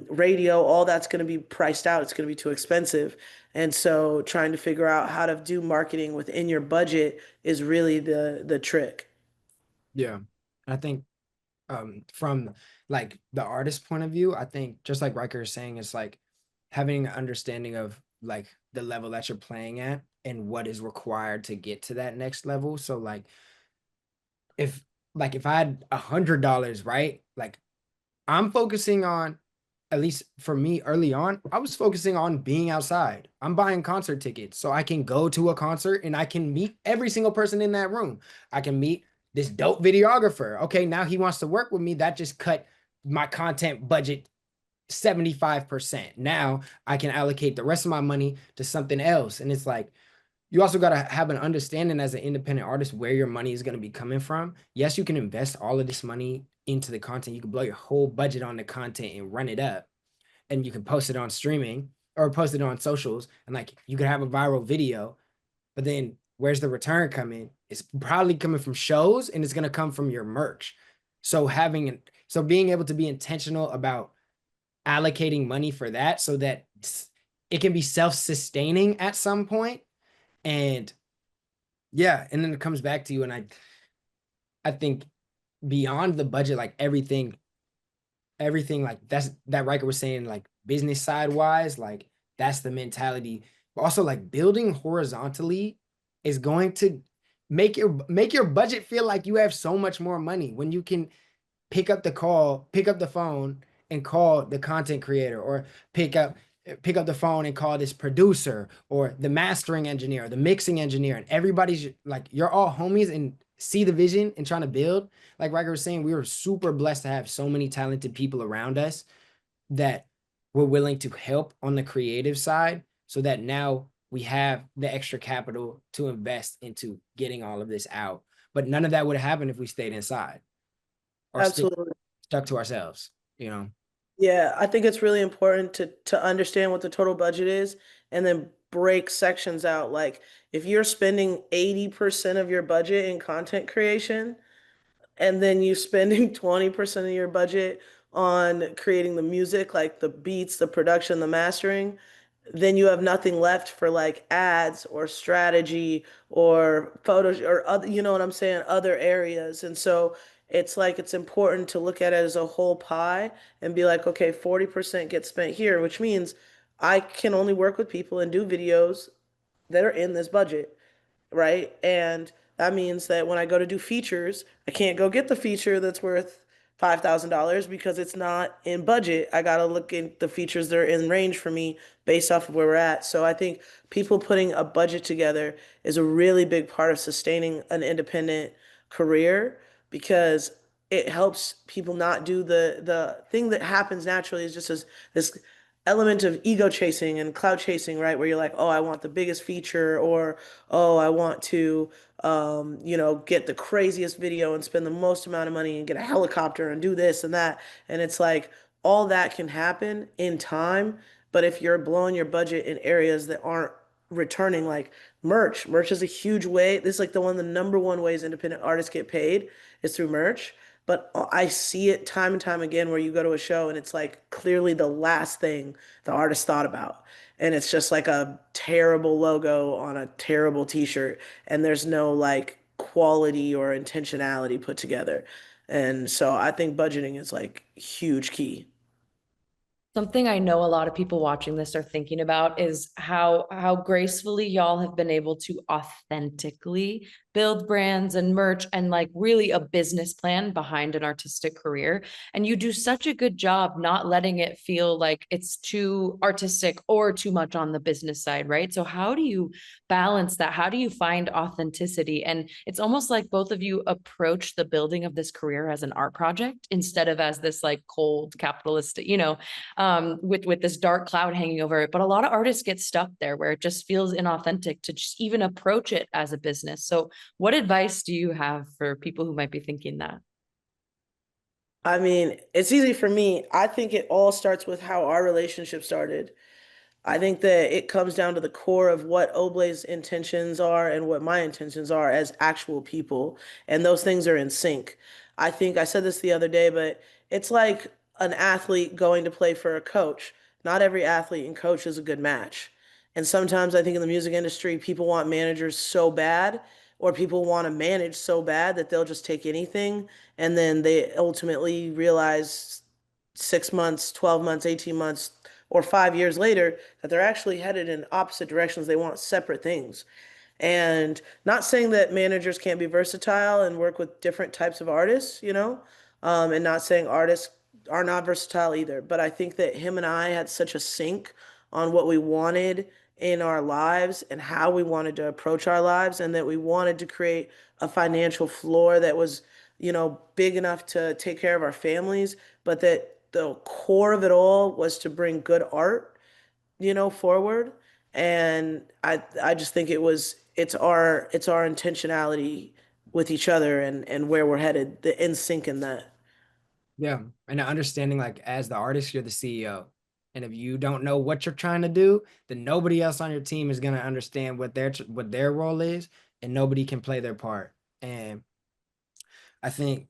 radio, all that's going to be priced out. It's going to be too expensive. And so trying to figure out how to do marketing within your budget is really the trick. Yeah. I think from like the artist point of view, I think just like Ryker is saying, it's like having an understanding of like the level that you're playing at and what is required to get to that next level. So if if I had $100, right? Like I'm focusing on, at least for me early on, I was focusing on being outside. I'm buying concert tickets so I can go to a concert and I can meet every single person in that room. I can meet this dope videographer. Okay, now he wants to work with me. That just cut my content budget 75%. Now I can allocate the rest of my money to something else. And it's like, you also got to have an understanding as an independent artist where your money is going to be coming from. Yes, you can invest all of this money into the content. You can blow your whole budget on the content and run it up, and you can post it on streaming or post it on socials, and like you could have a viral video, but then where's the return coming? It's probably coming from shows, and it's going to come from your merch. So being able to be intentional about allocating money for that so that it can be self-sustaining at some point. And yeah, and then it comes back to you. And I think beyond the budget, like everything like that Ryker was saying, like business side wise, like that's the mentality. But also like building horizontally is going to make your budget feel like you have so much more money when you can pick up the phone and call the content creator, or pick up the phone and call this producer or the mastering engineer or the mixing engineer, and everybody's like, you're all homies and see the vision and trying to build. Like Ryker was saying, we were super blessed to have so many talented people around us that were willing to help on the creative side, so that now we have the extra capital to invest into getting all of this out. But none of that would have happened if we stayed inside or Absolutely. stuck to ourselves, you know? Yeah, I think it's really important to understand what the total budget is and then break sections out. Like if you're spending 80% of your budget in content creation, and then you spending 20% of your budget on creating the music, like the beats, the production, the mastering, then you have nothing left for like ads or strategy or photos or other, you know what I'm saying, other areas. And so it's like it's important to look at it as a whole pie and be like, okay, 40% gets spent here, which means I can only work with people and do videos that are in this budget, right? And that means that when I go to do features, I can't go get the feature that's worth $5,000 because it's not in budget. I got to look at the features that are in range for me based off of where we're at. So I think people putting a budget together is a really big part of sustaining an independent career because it helps people not do the thing that happens naturally is just this element of ego chasing and cloud chasing, right? Where you're like, oh, I want the biggest feature, or oh, I want to, get the craziest video and spend the most amount of money and get a helicopter and do this and that. And it's like all that can happen in time. But if you're blowing your budget in areas that aren't returning, like merch is a huge way. This is like the number one ways independent artists get paid is through merch. But I see it time and time again where you go to a show and it's like clearly the last thing the artist thought about. And it's just like a terrible logo on a terrible t-shirt. And there's no like quality or intentionality put together. And so I think budgeting is like huge key. Something I know a lot of people watching this are thinking about is how gracefully y'all have been able to authentically build brands and merch and like really a business plan behind an artistic career. And you do such a good job not letting it feel like it's too artistic or too much on the business side, right? So how do you balance that? How do you find authenticity? And it's almost like both of you approach the building of this career as an art project instead of as this like cold capitalistic, with this dark cloud hanging over it. But a lot of artists get stuck there where it just feels inauthentic to just even approach it as a business. So what advice do you have for people who might be thinking that? I mean, it's easy for me. I think it all starts with how our relationship started. I think that it comes down to the core of what Oblay's intentions are and what my intentions are as actual people. And those things are in sync. I think I said this the other day, but it's like an athlete going to play for a coach. Not every athlete and coach is a good match. And sometimes I think in the music industry, people want managers so bad, or people want to manage so bad that they'll just take anything. And then they ultimately realize 6 months, 12 months, 18 months, or 5 years later that they're actually headed in opposite directions. They want separate things. And not saying that managers can't be versatile and work with different types of artists, and not saying artists are not versatile either. But I think that him and I had such a sync on what we wanted in our lives and how we wanted to approach our lives, and that we wanted to create a financial floor that was, big enough to take care of our families, but that the core of it all was to bring good art, forward. And I just think it's our intentionality with each other and where we're headed, the in sync in that. Yeah. And understanding like as the artist, you're the CEO. And if you don't know what you're trying to do, then nobody else on your team is going to understand what their role is, and nobody can play their part. And I think,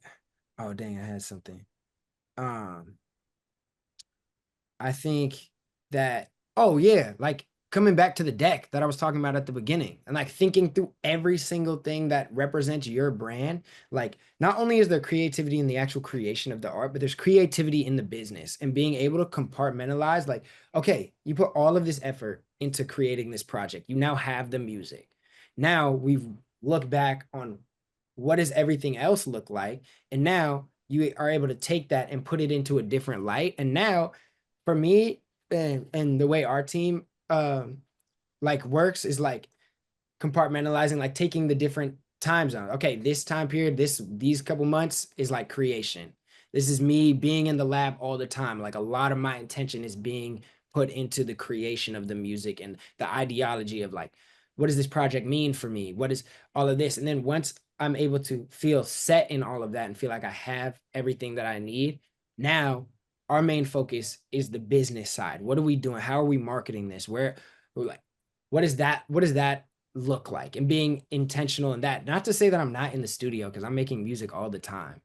oh dang, I had something. Um, I think that, oh yeah, like coming back to the deck that I was talking about at the beginning and like thinking through every single thing that represents your brand. Like not only is there creativity in the actual creation of the art, but there's creativity in the business and being able to compartmentalize like, okay, you put all of this effort into creating this project. You now have the music. Now we've looked back on what does everything else look like? And now you are able to take that and put it into a different light. And now for me and the way our team like works is like compartmentalizing, like taking the different time zones. Okay, this time period, these couple months is like creation. This is me being in the lab all the time. Like a lot of my intention is being put into the creation of the music and the ideology of like, what does this project mean for me? What is all of this? And then once I'm able to feel set in all of that and feel like I have everything that I need, now our main focus is the business side. What are we doing? How are we marketing this? Where we're like, what is that? What does that look like? And being intentional in that. Not to say that I'm not in the studio because I'm making music all the time,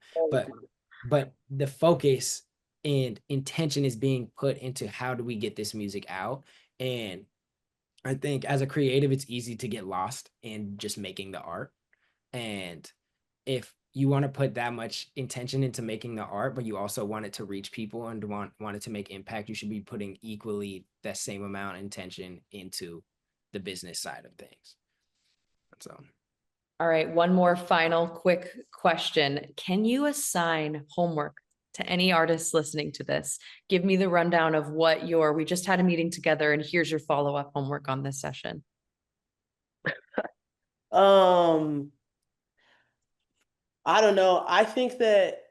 but the focus and intention is being put into how do we get this music out And I think as a creative, it's easy to get lost in just making the art. And if you want to put that much intention into making the art, but you also want it to reach people and want it to make impact, you should be putting equally that same amount of intention into the business side of things. So, All right, one more final quick question. Can you assign homework to any artists listening to this? Give me the rundown of what we just had a meeting together and here's your follow-up homework on this session. I don't know. I think that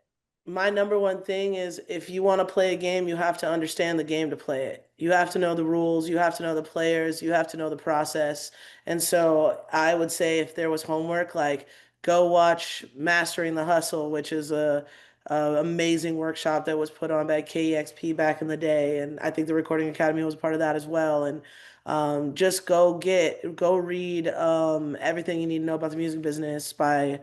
my number one thing is if you want to play a game, you have to understand the game to play it. You have to know the rules, you have to know the players, you have to know the process. And so I would say if there was homework, like go watch Mastering the Hustle, which is a amazing workshop that was put on by KEXP back in the day. And I think the Recording Academy was part of that as well. And just go read Everything You Need to Know About the Music Business by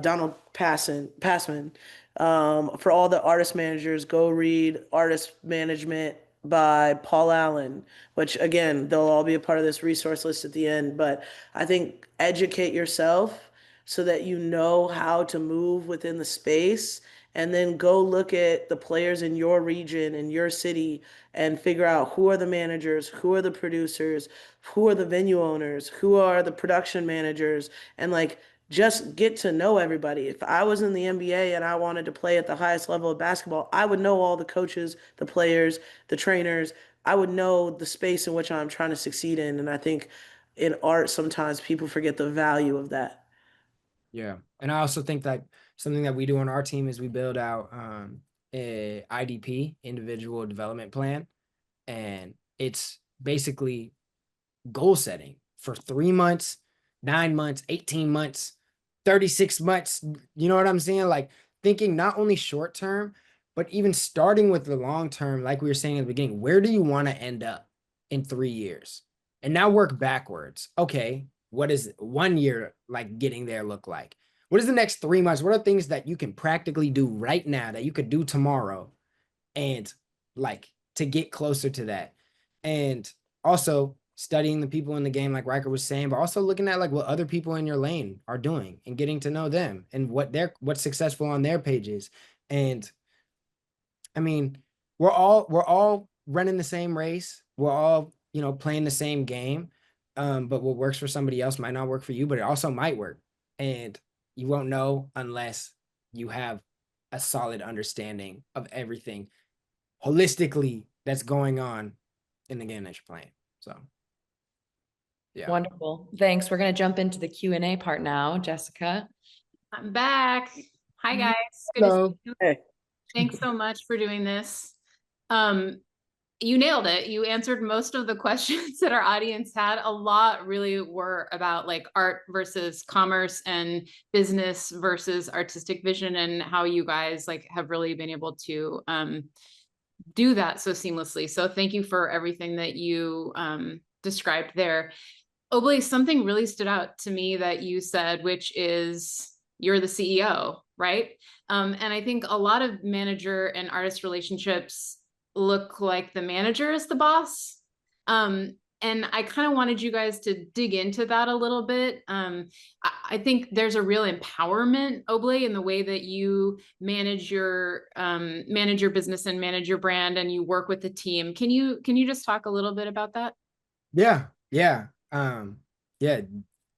Donald Passman. For all the artist managers, go read Artist Management by Paul Allen, which again, they'll all be a part of this resource list at the end. But I think educate yourself so that you know how to move within the space, and then go look at the players in your region, in your city, and figure out who are the managers, who are the producers, who are the venue owners, who are the production managers, and like just get to know everybody. If I was in the NBA and I wanted to play at the highest level of basketball, I would know all the coaches, the players, the trainers. I would know the space in which I'm trying to succeed in. And I think in art, sometimes people forget the value of that. yeah. And I also think that something that we do on our team is we build out a IDP, individual development plan. And it's basically goal setting for 3 months, 9 months, 18 months, 36 months. You know what I'm saying? Like thinking not only short term, but even starting with the long term, like we were saying at the beginning, where do you want to end up in 3 years? And now work backwards. Okay, what is 1 year like getting there look like? What is the next 3 months? What are things that you can practically do right now that you could do tomorrow and like to get closer to that? And also studying the people in the game, like Ryker was saying, but also looking at like what other people in your lane are doing and getting to know them and what's successful on their pages. And I mean, we're all running the same race. We're all, playing the same game. But what works for somebody else might not work for you, but it also might work. And you won't know unless you have a solid understanding of everything holistically that's going on in the game that you're playing. So yeah. Wonderful. Thanks. We're going to jump into the Q&A part now, Jessica. I'm back. Hi guys. Good to Hello. see you. Hey. Thanks so much for doing this. You nailed it. You answered most of the questions that our audience had. A lot really were about like art versus commerce and business versus artistic vision, and how you guys like have really been able to do that so seamlessly. So thank you for everything that you described there. Oblé, something really stood out to me that you said, which is you're the CEO, right? And I think a lot of manager and artist relationships look like the manager is the boss. And I kind of wanted you guys to dig into that a little bit. I think there's a real empowerment, Oblé, in the way that you manage your business and manage your brand, and you work with the team. Can you just talk a little bit about that? Yeah. The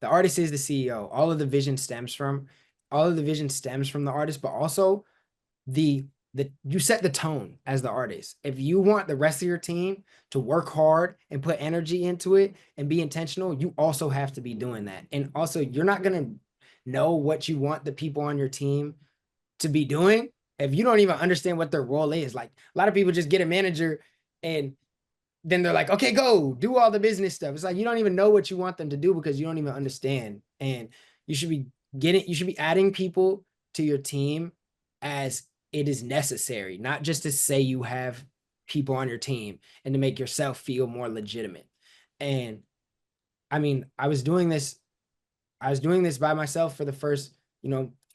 artist is the CEO. All of the vision stems from the artist, but also you set the tone as the artist. If you want the rest of your team to work hard and put energy into it and be intentional, you also have to be doing that. And also, you're not going to know what you want the people on your team to be doing if you don't even understand what their role is. Like a lot of people just get a manager and then they're like, okay, go do all the business stuff. It's like, you don't even know what you want them to do because you don't even understand. And you should be adding people to your team as it is necessary, not just to say you have people on your team and to make yourself feel more legitimate. And I mean, I was doing this by myself for the first,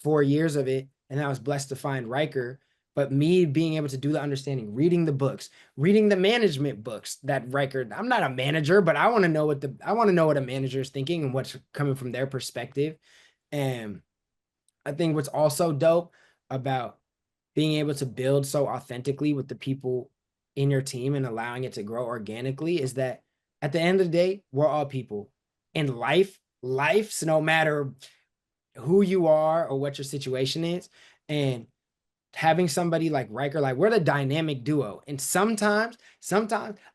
4 years of it. And I was blessed to find Ryker But me being able to do the understanding, reading the books, reading the management books that Ryker, I'm not a manager, but I want to know what a manager is thinking and what's coming from their perspective. And I think what's also dope about being able to build so authentically with the people in your team and allowing it to grow organically is that at the end of the day, we're all people. In life's no matter who you are or what your situation is. And having somebody like Ryker, like we're the dynamic duo. And sometimes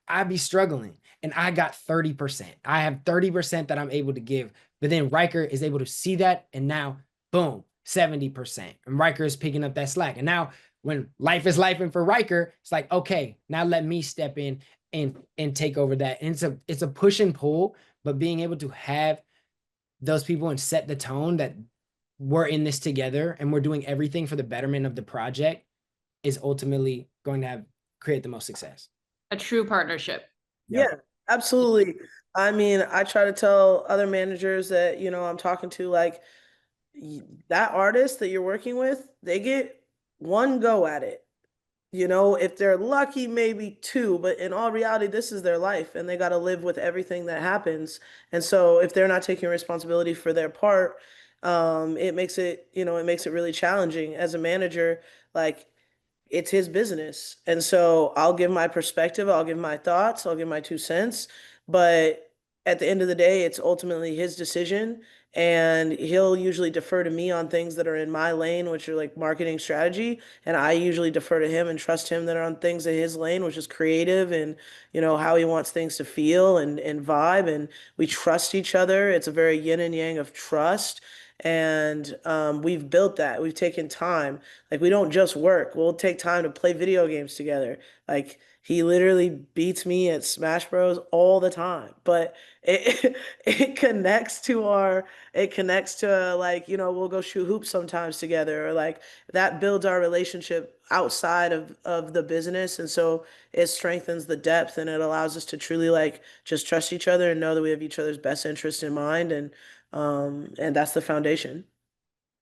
I be struggling and I got 30%. I have 30% that I'm able to give, but then Ryker is able to see that. And now, boom, 70%. And Ryker is picking up that slack. And now when life is life and for Ryker, it's like, okay, now let me step in and take over that. And it's a push and pull, but being able to have those people and set the tone that we're in this together and we're doing everything for the betterment of the project is ultimately going to create the most success. A true partnership. Yeah, absolutely. I mean, I try to tell other managers that, I'm talking to, like, that artist that you're working with, they get one go at it. If they're lucky, maybe two, but in all reality, this is their life and they got to live with everything that happens. And so if they're not taking responsibility for their part, it makes it, it makes it really challenging as a manager. Like, it's his business. And so I'll give my perspective, I'll give my thoughts, I'll give my 2 cents. But at the end of the day, it's ultimately his decision. And he'll usually defer to me on things that are in my lane, which are like marketing strategy. And I usually defer to him and trust him that are on things in his lane, which is creative and, how he wants things to feel and vibe. And we trust each other. It's a very yin and yang of trust. And we've built that. We've taken time. Like, we don't just work. We'll take time to play video games together. Like, he literally beats me at Smash Bros all the time. But it connects to like, we'll go shoot hoops sometimes together, or like that builds our relationship outside of the business. And so it strengthens the depth and it allows us to truly like just trust each other and know that we have each other's best interest in mind. And that's the foundation.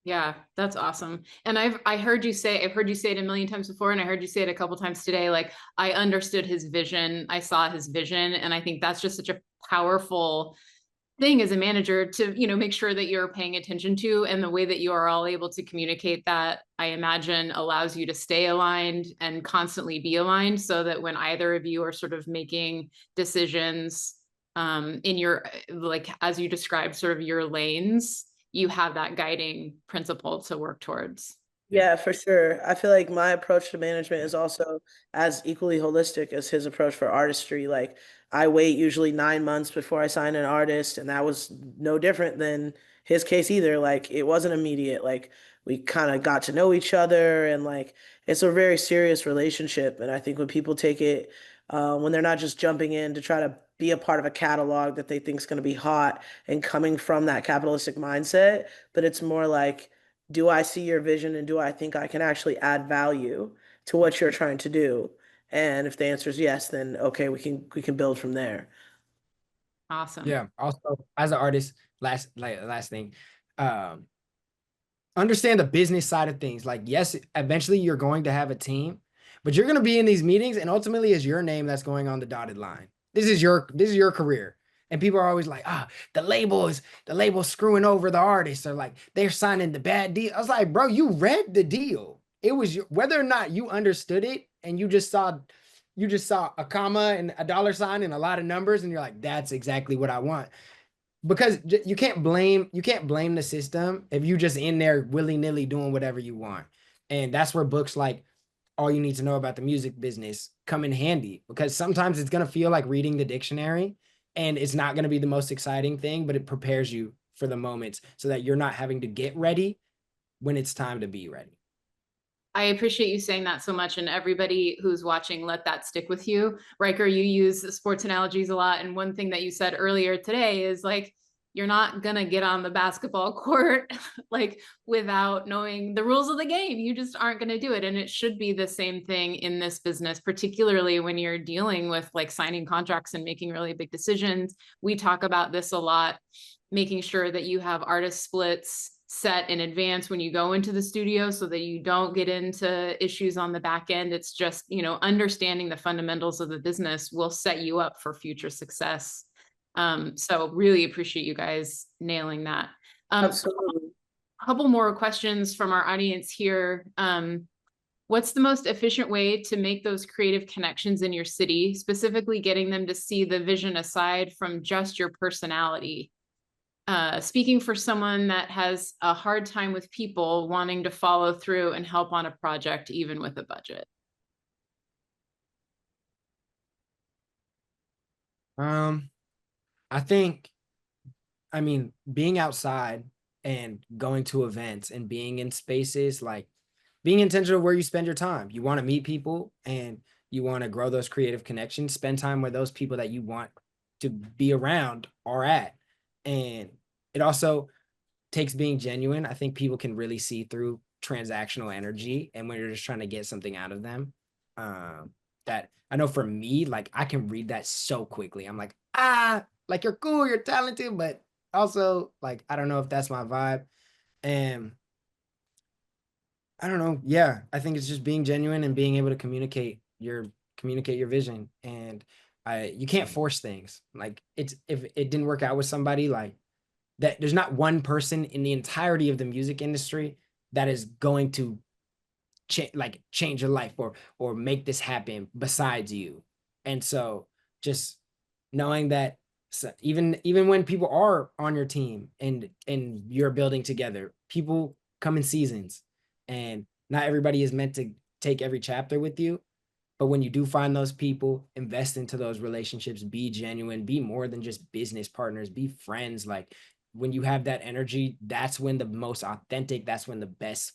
Yeah, that's awesome. And I've heard you say it a million times before, and I heard you say it a couple times today. Like, I understood his vision, I saw his vision, and I think that's just such a powerful thing as a manager to, make sure that you're paying attention to, and the way that you are all able to communicate that, I imagine, allows you to stay aligned and constantly be aligned, so that when either of you are sort of making decisions in your, like, as you described, sort of your lanes, you have that guiding principle to work towards. Yeah, for sure. I feel like my approach to management is also as equally holistic as his approach for artistry. Like, I wait usually 9 months before I sign an artist, and that was no different than his case either. Like, it wasn't immediate. Like, we kind of got to know each other, and like, it's a very serious relationship. And I think when people take it, when they're not just jumping in to try to be a part of a catalog that they think is going to be hot and coming from that capitalistic mindset, but it's more like, do I see your vision and do I think I can actually add value to what you're trying to do? And if the answer is yes, then okay, we can build from there. Awesome. Yeah. Also, as an artist, last thing, understand the business side of things. Like, yes, eventually you're going to have a team, but you're going to be in these meetings, and ultimately it's your name that's going on the dotted line. This is your career. And people are always like, the label's screwing over the artists, or like they're signing the bad deal. I was like, bro, you read the deal. It was whether or not you understood it, and you just saw a comma and a dollar sign and a lot of numbers, and you're like, that's exactly what I want. Because you can't blame the system if you just in there willy-nilly doing whatever you want. And that's where books like All You Need to Know About the Music Business come in handy, because sometimes it's going to feel like reading the dictionary, and it's not going to be the most exciting thing, but it prepares you for the moments so that you're not having to get ready when it's time to be ready. I appreciate you saying that so much, and everybody who's watching, let that stick with you. Ryker, you use sports analogies a lot, and one thing that you said earlier today is like, you're not gonna get on the basketball court like without knowing the rules of the game. You just aren't gonna do it. And it should be the same thing in this business, particularly when you're dealing with like signing contracts and making really big decisions. We talk about this a lot, making sure that you have artist splits set in advance when you go into the studio so that you don't get into issues on the back end. It's just, you know, understanding the fundamentals of the business will set you up for future success. So really appreciate you guys nailing that. Absolutely. A couple more questions from our audience here. What's the most efficient way to make those creative connections in your city, specifically getting them to see the vision aside from just your personality? Speaking for someone that has a hard time with people wanting to follow through and help on a project, even with a budget. I think, I mean, being outside and going to events and being in spaces, like being intentional where you spend your time. You want to meet people and you want to grow those creative connections, spend time where those people that you want to be around are at. And it also takes being genuine. I think people can really see through transactional energy and when you're just trying to get something out of them. That I know for me, like I can read that so quickly. I'm like, like you're cool, you're talented, but also like I don't know if that's my vibe. And I don't know. Yeah, I think it's just being genuine and being able to communicate your vision. And you can't force things. Like it's if it didn't work out with somebody, like that there's not one person in the entirety of the music industry that is going to change your life or make this happen besides you. And so just knowing that even when people are on your team and you're building together, people come in seasons and not everybody is meant to take every chapter with you. But when you do find those people, invest into those relationships, be genuine, be more than just business partners, be friends. Like when you have that energy, that's when the most authentic, that's when the best,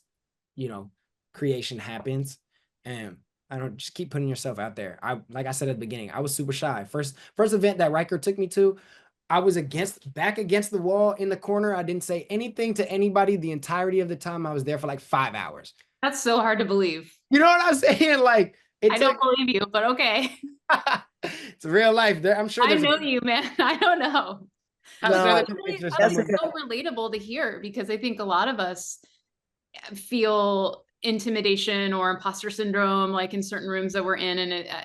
creation happens. And I don't just keep putting yourself out there. Like I said at the beginning, I was super shy. First event that Ryker took me to, I was back against the wall in the corner. I didn't say anything to anybody the entirety of the time. I was there for like 5 hours. That's so hard to believe. You know what I'm saying? Like I don't believe you, but okay. It's real life. I'm sure I know you, man. I don't know. No, That's Jessica, so relatable to hear because I think a lot of us feel intimidation or imposter syndrome like in certain rooms that we're in,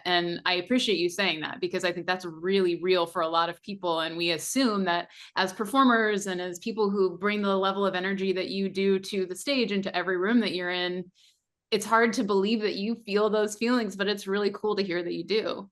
and I appreciate you saying that because I think that's really real for a lot of people, and we assume that as performers and as people who bring the level of energy that you do to the stage and to every room that you're in, it's hard to believe that you feel those feelings, but it's really cool to hear that you do.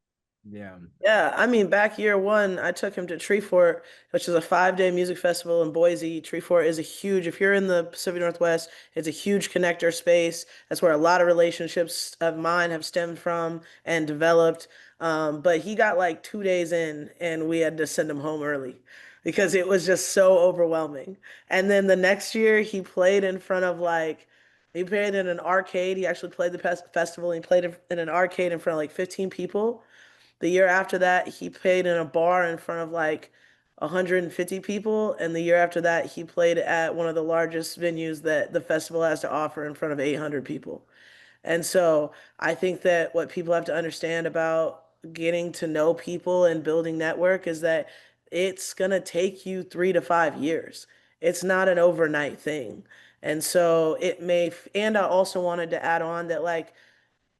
Yeah. Yeah, I mean, back year one, I took him to Treefort, which is a 5-day music festival in Boise. Treefort is if you're in the Pacific Northwest, it's a huge connector space. That's where a lot of relationships of mine have stemmed from and developed. But he got like 2 days in, and we had to send him home early because it was just so overwhelming. And then the next year, he played in an arcade. He actually played the festival. And he played in an arcade in front of like 15 people. The year after that, he played in a bar in front of like 150 people. And the year after that, he played at one of the largest venues that the festival has to offer in front of 800 people. And so I think that what people have to understand about getting to know people and building network is that it's going to take you 3 to 5 years. It's not an overnight thing. And so and I also wanted to add on that like,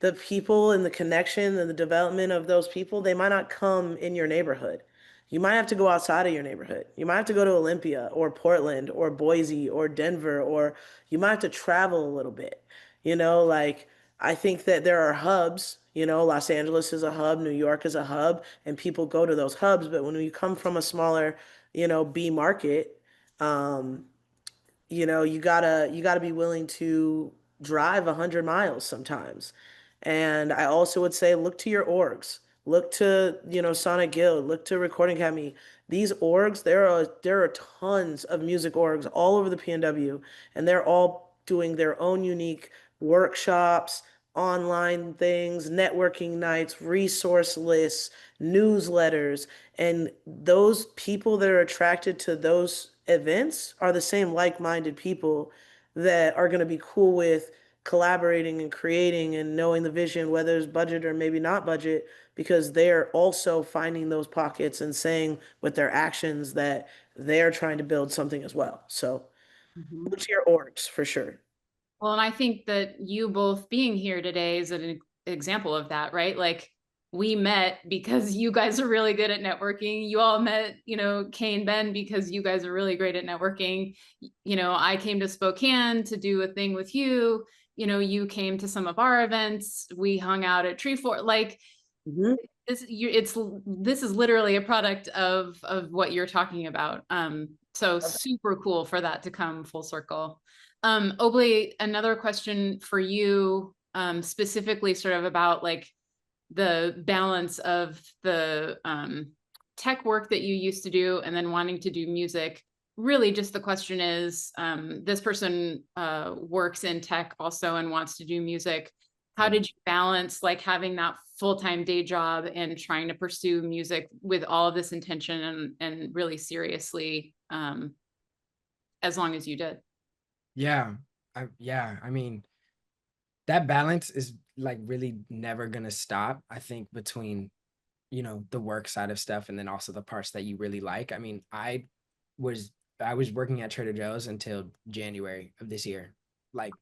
the people and the connection and the development of those people, they might not come in your neighborhood. You might have to go outside of your neighborhood. You might have to go to Olympia or Portland or Boise or Denver, or you might have to travel a little bit. Like I think that there are hubs, Los Angeles is a hub, New York is a hub, and people go to those hubs. But when you come from a smaller, B market, um, you gotta be willing to drive 100 miles sometimes. And I also would say look to your orgs. Look to, Sonic Guild, look to Recording Academy. These orgs, there are tons of music orgs all over the PNW, and they're all doing their own unique workshops, online things, networking nights, resource lists, newsletters, and those people that are attracted to those events are the same like-minded people that are going to be cool with collaborating and creating and knowing the vision, whether it's budget or maybe not budget, because they're also finding those pockets and saying with their actions that they're trying to build something as well. So Mhm. to your orgs for sure. Well, and I think that you both being here today is an example of that, right? Like we met because you guys are really good at networking. You all met, Kay and Ben because you guys are really great at networking. I came to Spokane to do a thing with you. You came to some of our events. We hung out at Tree Fort. Like Mhm. this is literally a product of what you're talking about. So Okay. super cool for that to come full circle. Oblé, another question for you, specifically sort of about like the balance of the tech work that you used to do and then wanting to do music. Really just the question is, this person works in tech also and wants to do music. How did you balance like having that full-time day job and trying to pursue music with all of this intention and really seriously, as long as you did? Yeah. I mean, that balance is like really never gonna stop. I think between, the work side of stuff and then also the parts that you really like. I mean, was I was working at Trader Joe's until January of this year. Like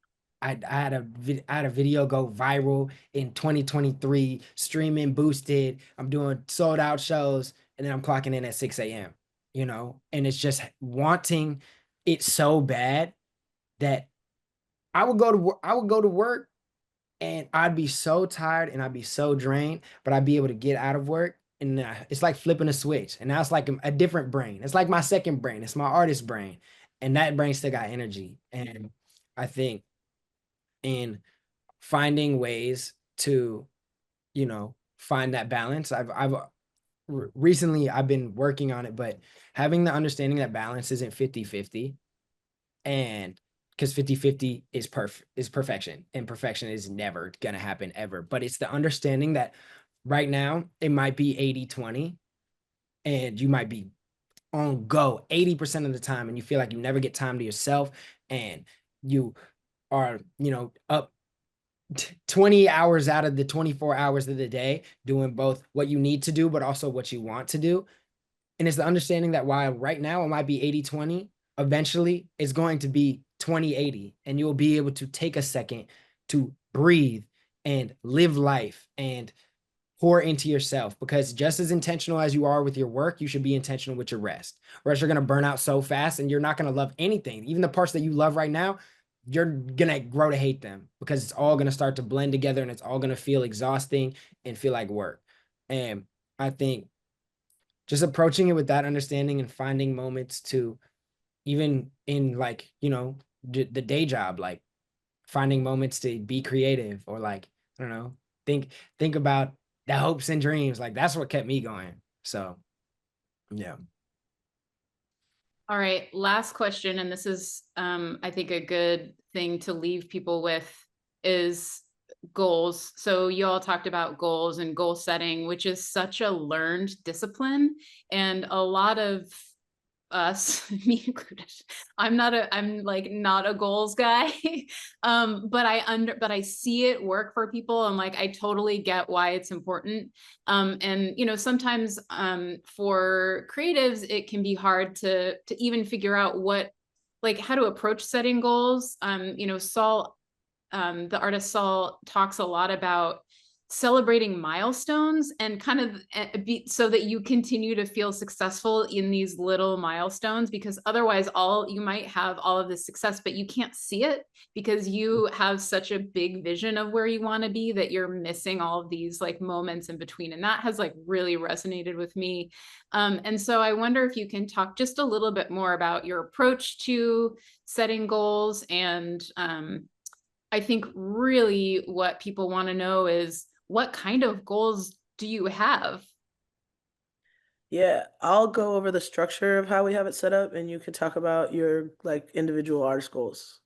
I had a video go viral in 2023, streaming boosted. I'm doing sold out shows, and then I'm clocking in at 6 a.m. And it's just wanting it so bad that I would go to work and I'd be so tired and I'd be so drained, but I'd be able to get out of work. And it's like flipping a switch. And now it's like a different brain. It's like my second brain. It's my artist brain. And that brain still got energy. And I think in finding ways to, find that balance, recently I've been working on it, but having the understanding that balance isn't 50-50, and because 50-50 is perfection, and perfection is never gonna happen ever. But it's the understanding that right now it might be 80-20, and you might be on go 80% of the time, and you feel like you never get time to yourself, and you are, up 20 hours out of the 24 hours of the day doing both what you need to do, but also what you want to do. And it's the understanding that while right now it might be 80-20, eventually it's going to be 20-80. And you'll be able to take a second to breathe and live life and pour into yourself, because just as intentional as you are with your work, you should be intentional with your rest. Or else you're going to burn out so fast and you're not going to love anything. Even the parts that you love right now, you're going to grow to hate them, because it's all going to start to blend together and it's all going to feel exhausting and feel like work. And I think just approaching it with that understanding and finding moments to, even in like, the day job, like finding moments to be creative, or like, I don't know, think about the hopes and dreams. Like that's what kept me going. So yeah. All right, last question, and this is, I think, a good thing to leave people with is goals. So you all talked about goals and goal setting, which is such a learned discipline, and a lot of us, me included, I'm like not a goals guy. But I see it work for people, and like I totally get why it's important. And sometimes for creatives it can be hard to even figure out how to approach setting goals. Saul, the artist Saul, talks a lot about celebrating milestones and kind of so that you continue to feel successful in these little milestones, because otherwise you might have all of this success, but you can't see it because you have such a big vision of where you want to be that you're missing all of these like moments in between. And that has like really resonated with me. And so I wonder if you can talk just a little bit more about your approach to setting goals. And I think really what people want to know is, what kind of goals do you have? Yeah, I'll go over the structure of how we have it set up, and you can talk about your like individual artist goals.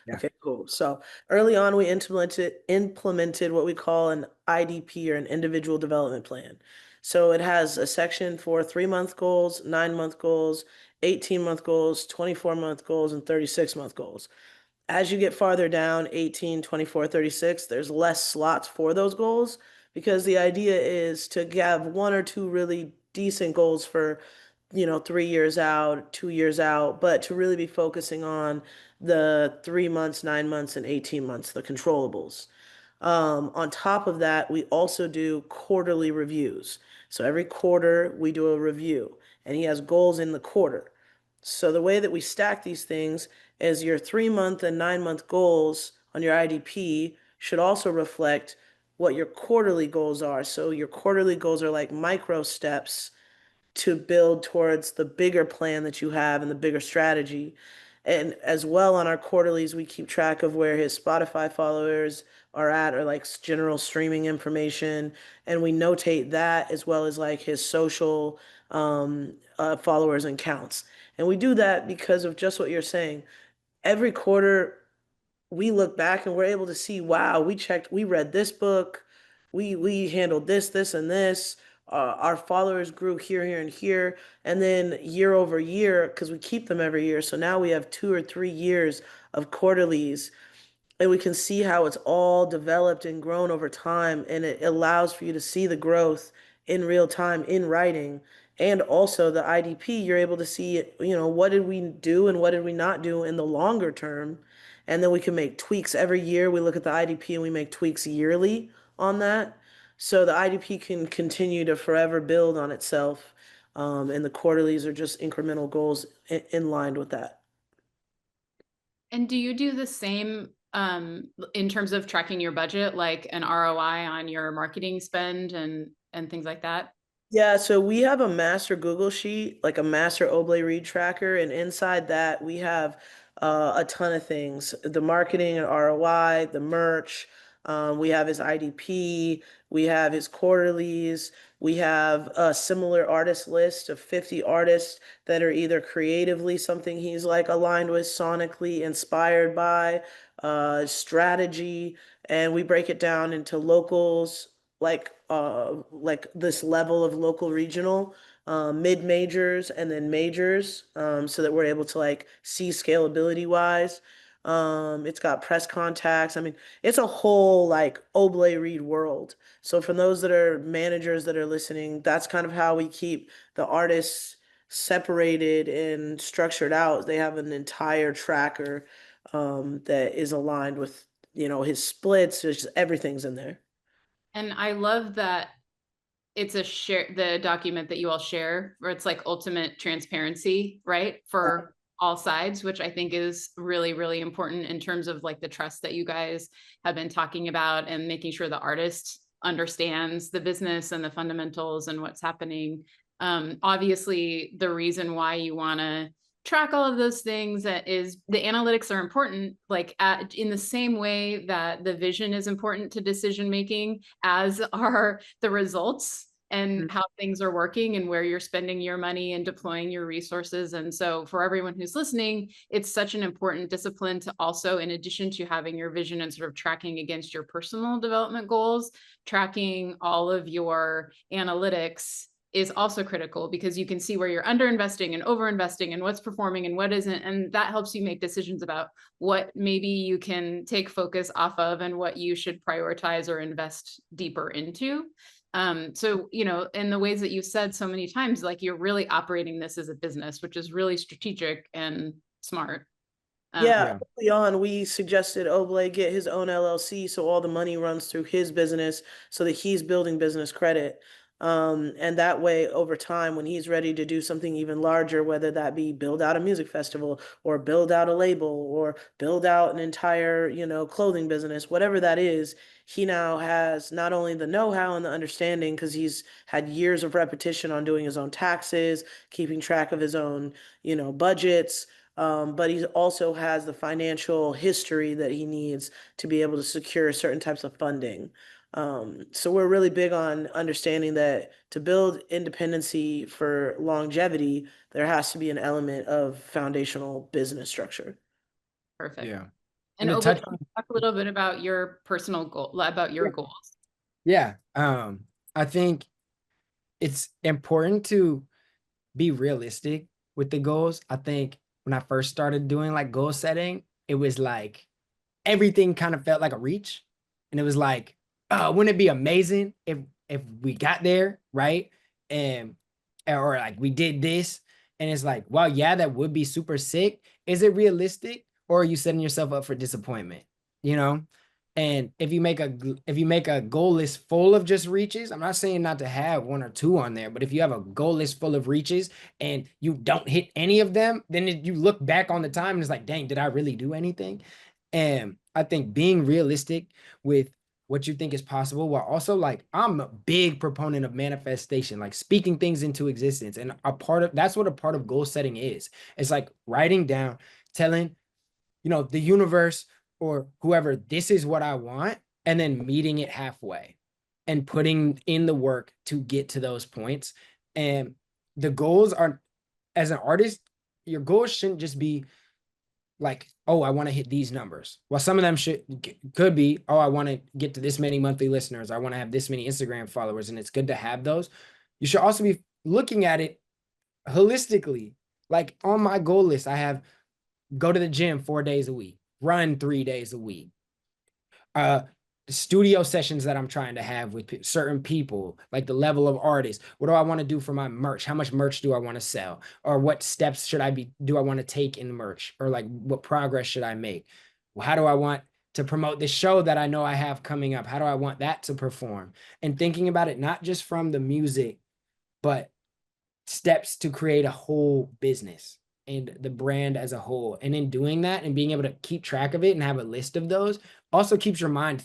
Yeah. Okay, cool. So early on, we implemented what we call an IDP, or an individual development plan. So it has a section for 3-month goals, 9-month goals, 18-month goals, 24-month goals, and 36-month goals. As you get farther down, 18, 24, 36, there's less slots for those goals, because the idea is to have 1 or 2 really decent goals for 3 years out, 2 years out, but to really be focusing on the 3 months, 9 months, and 18 months, the controllables. On top of that, we also do quarterly reviews. So every quarter we do a review, and he has goals in the quarter. So the way that we stack these things is your 3 month and 9 month goals on your IDP should also reflect what your quarterly goals are. So your quarterly goals are like micro steps to build towards the bigger plan that you have and the bigger strategy. And as well on our quarterlies, we keep track of where his Spotify followers are at, or like general streaming information. And we notate that as well as like his social followers and counts. And we do that because of just what you're saying. Every quarter, we look back and we're able to see, wow, we read this book, we handled this, and this. Our followers grew here, here, and here, and then year over year, because we keep them every year. So now we have 2 or 3 years of quarterlies, and we can see how it's all developed and grown over time, and it allows for you to see the growth in real time in writing. And also the IDP, you're able to see, what did we do and what did we not do in the longer term. And then we can make tweaks every year. We look at the IDP and we make tweaks yearly on that. So the IDP can continue to forever build on itself. And the quarterlies are just incremental goals in line with that. And do you do the same in terms of tracking your budget, like an ROI on your marketing spend and things like that? Yeah, so we have a master Google sheet, like a master Oblé Reed tracker, and inside that we have a ton of things: the marketing and ROI, the merch. We have his IDP, we have his quarterlies, we have a similar artist list of 50 artists that are either creatively something he's like aligned with, sonically inspired by, strategy, and we break it down into locals, like this level of local regional, mid majors and then majors, so that we're able to like see scalability wise. It's got press contacts. I mean, it's a whole like Oblé Reed world. So for those that are managers that are listening, that's kind of how we keep the artists separated and structured out. They have an entire tracker that is aligned with, his splits. There's just everything's in there. And I love that it's the document that you all share, where it's like ultimate transparency, right? For all sides, which I think is really, really important in terms of like the trust that you guys have been talking about, and making sure the artist understands the business and the fundamentals and what's happening. Obviously, the reason why you want to track all of those things is the analytics are important, like in the same way that the vision is important to decision making, as are the results and how things are working and where you're spending your money and deploying your resources. And so for everyone who's listening, it's such an important discipline to also, in addition to having your vision and sort of tracking against your personal development goals, tracking all of your analytics is also critical, because you can see where you're underinvesting and overinvesting and what's performing and what isn't. And that helps you make decisions about what maybe you can take focus off of and what you should prioritize or invest deeper into. So, in the ways that you said so many times, like you're really operating this as a business, which is really strategic and smart. Yeah, early on, we suggested Oblé get his own LLC so all the money runs through his business, so that he's building business credit. And that way, over time, when he's ready to do something even larger, whether that be build out a music festival or build out a label or build out an entire, clothing business, whatever that is, he now has not only the know-how and the understanding, because he's had years of repetition on doing his own taxes, keeping track of his own, budgets. But he also has the financial history that he needs to be able to secure certain types of funding. So we're really big on understanding that to build independency for longevity, there has to be an element of foundational business structure. Perfect. Yeah. And to Oblé, touch talk a little bit about your personal goal, about your goals. Yeah. I think it's important to be realistic with the goals. I think when I first started doing like goal setting, it was like everything kind of felt like a reach. And it was like, oh, wouldn't it be amazing if we got there, right? And or like we did this, and it's like, well, yeah, that would be super sick. Is it realistic, or are you setting yourself up for disappointment? You know? And if you make a goal list full of just reaches, I'm not saying not to have 1 or 2 on there, but if you have a goal list full of reaches and you don't hit any of them, then you look back on the time and it's like, dang, did I really do anything? And I think being realistic with what you think is possible, while also like, I'm a big proponent of manifestation, like speaking things into existence. And that's what a part of goal setting is. It's like writing down, telling, the universe or whoever, this is what I want, and then meeting it halfway and putting in the work to get to those points. And the goals are, as an artist, your goals shouldn't just be like, oh, I want to hit these numbers. Well, some of them could be, oh, I want to get to this many monthly listeners. I want to have this many Instagram followers, and it's good to have those. You should also be looking at it holistically. Like on my goal list, I have go to the gym 4 days a week, run 3 days a week, studio sessions that I'm trying to have with certain people, like the level of artists. What do I want to do for my merch? How much merch do I want to sell? Or what steps do I want to take in merch? Or like what progress should I make? Well, how do I want to promote this show that I know I have coming up? How do I want that to perform? And thinking about it, not just from the music, but steps to create a whole business and the brand as a whole. And in doing that and being able to keep track of it and have a list of those also keeps your mind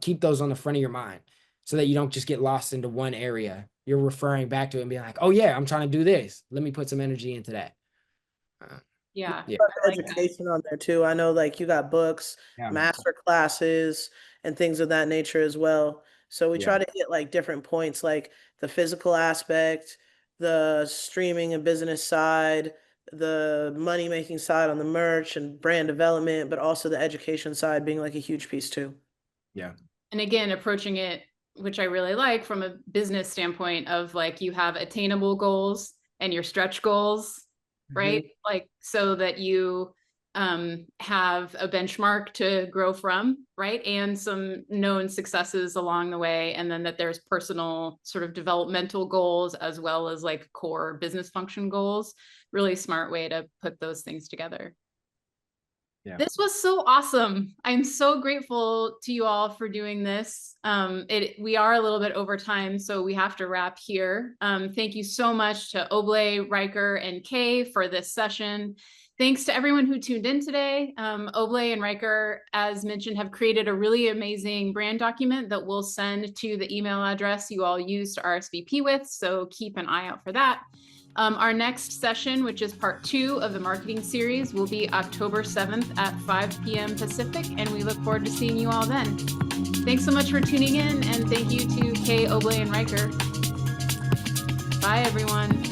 keep those on the front of your mind so that you don't just get lost into one area. You're referring back to it and being like, oh yeah, I'm trying to do this. Let me put some energy into that. Yeah. You I got like that. education on there too. I know like you got books, Yeah. master classes, and things of that nature as well. So we try to hit like different points, like the physical aspect, the streaming and business side, the money making side on the merch and brand development, but also the education side being like a huge piece too. Yeah. And again, approaching it, which I really like from a business standpoint of like, you have attainable goals and your stretch goals, right? Like, so that you have a benchmark to grow from, right? And some known successes along the way. And then that there's personal sort of developmental goals as well as like core business function goals. Really smart way to put those things together. Yeah. This was so awesome. I'm so grateful to you all for doing this. We are a little bit over time, so we have to wrap here. Thank you so much to Oblé, Ryker, and Kay for this session. Thanks to everyone who tuned in today. Oblé and Ryker, as mentioned, have created a really amazing brand document that we'll send to the email address you all used to RSVP with, so keep an eye out for that. Our next session, which is part 2 of the marketing series, will be October 7th at 5 p.m. Pacific, and we look forward to seeing you all then. Thanks so much for tuning in, and thank you to Kay, Oblé, and Ryker. Bye, everyone.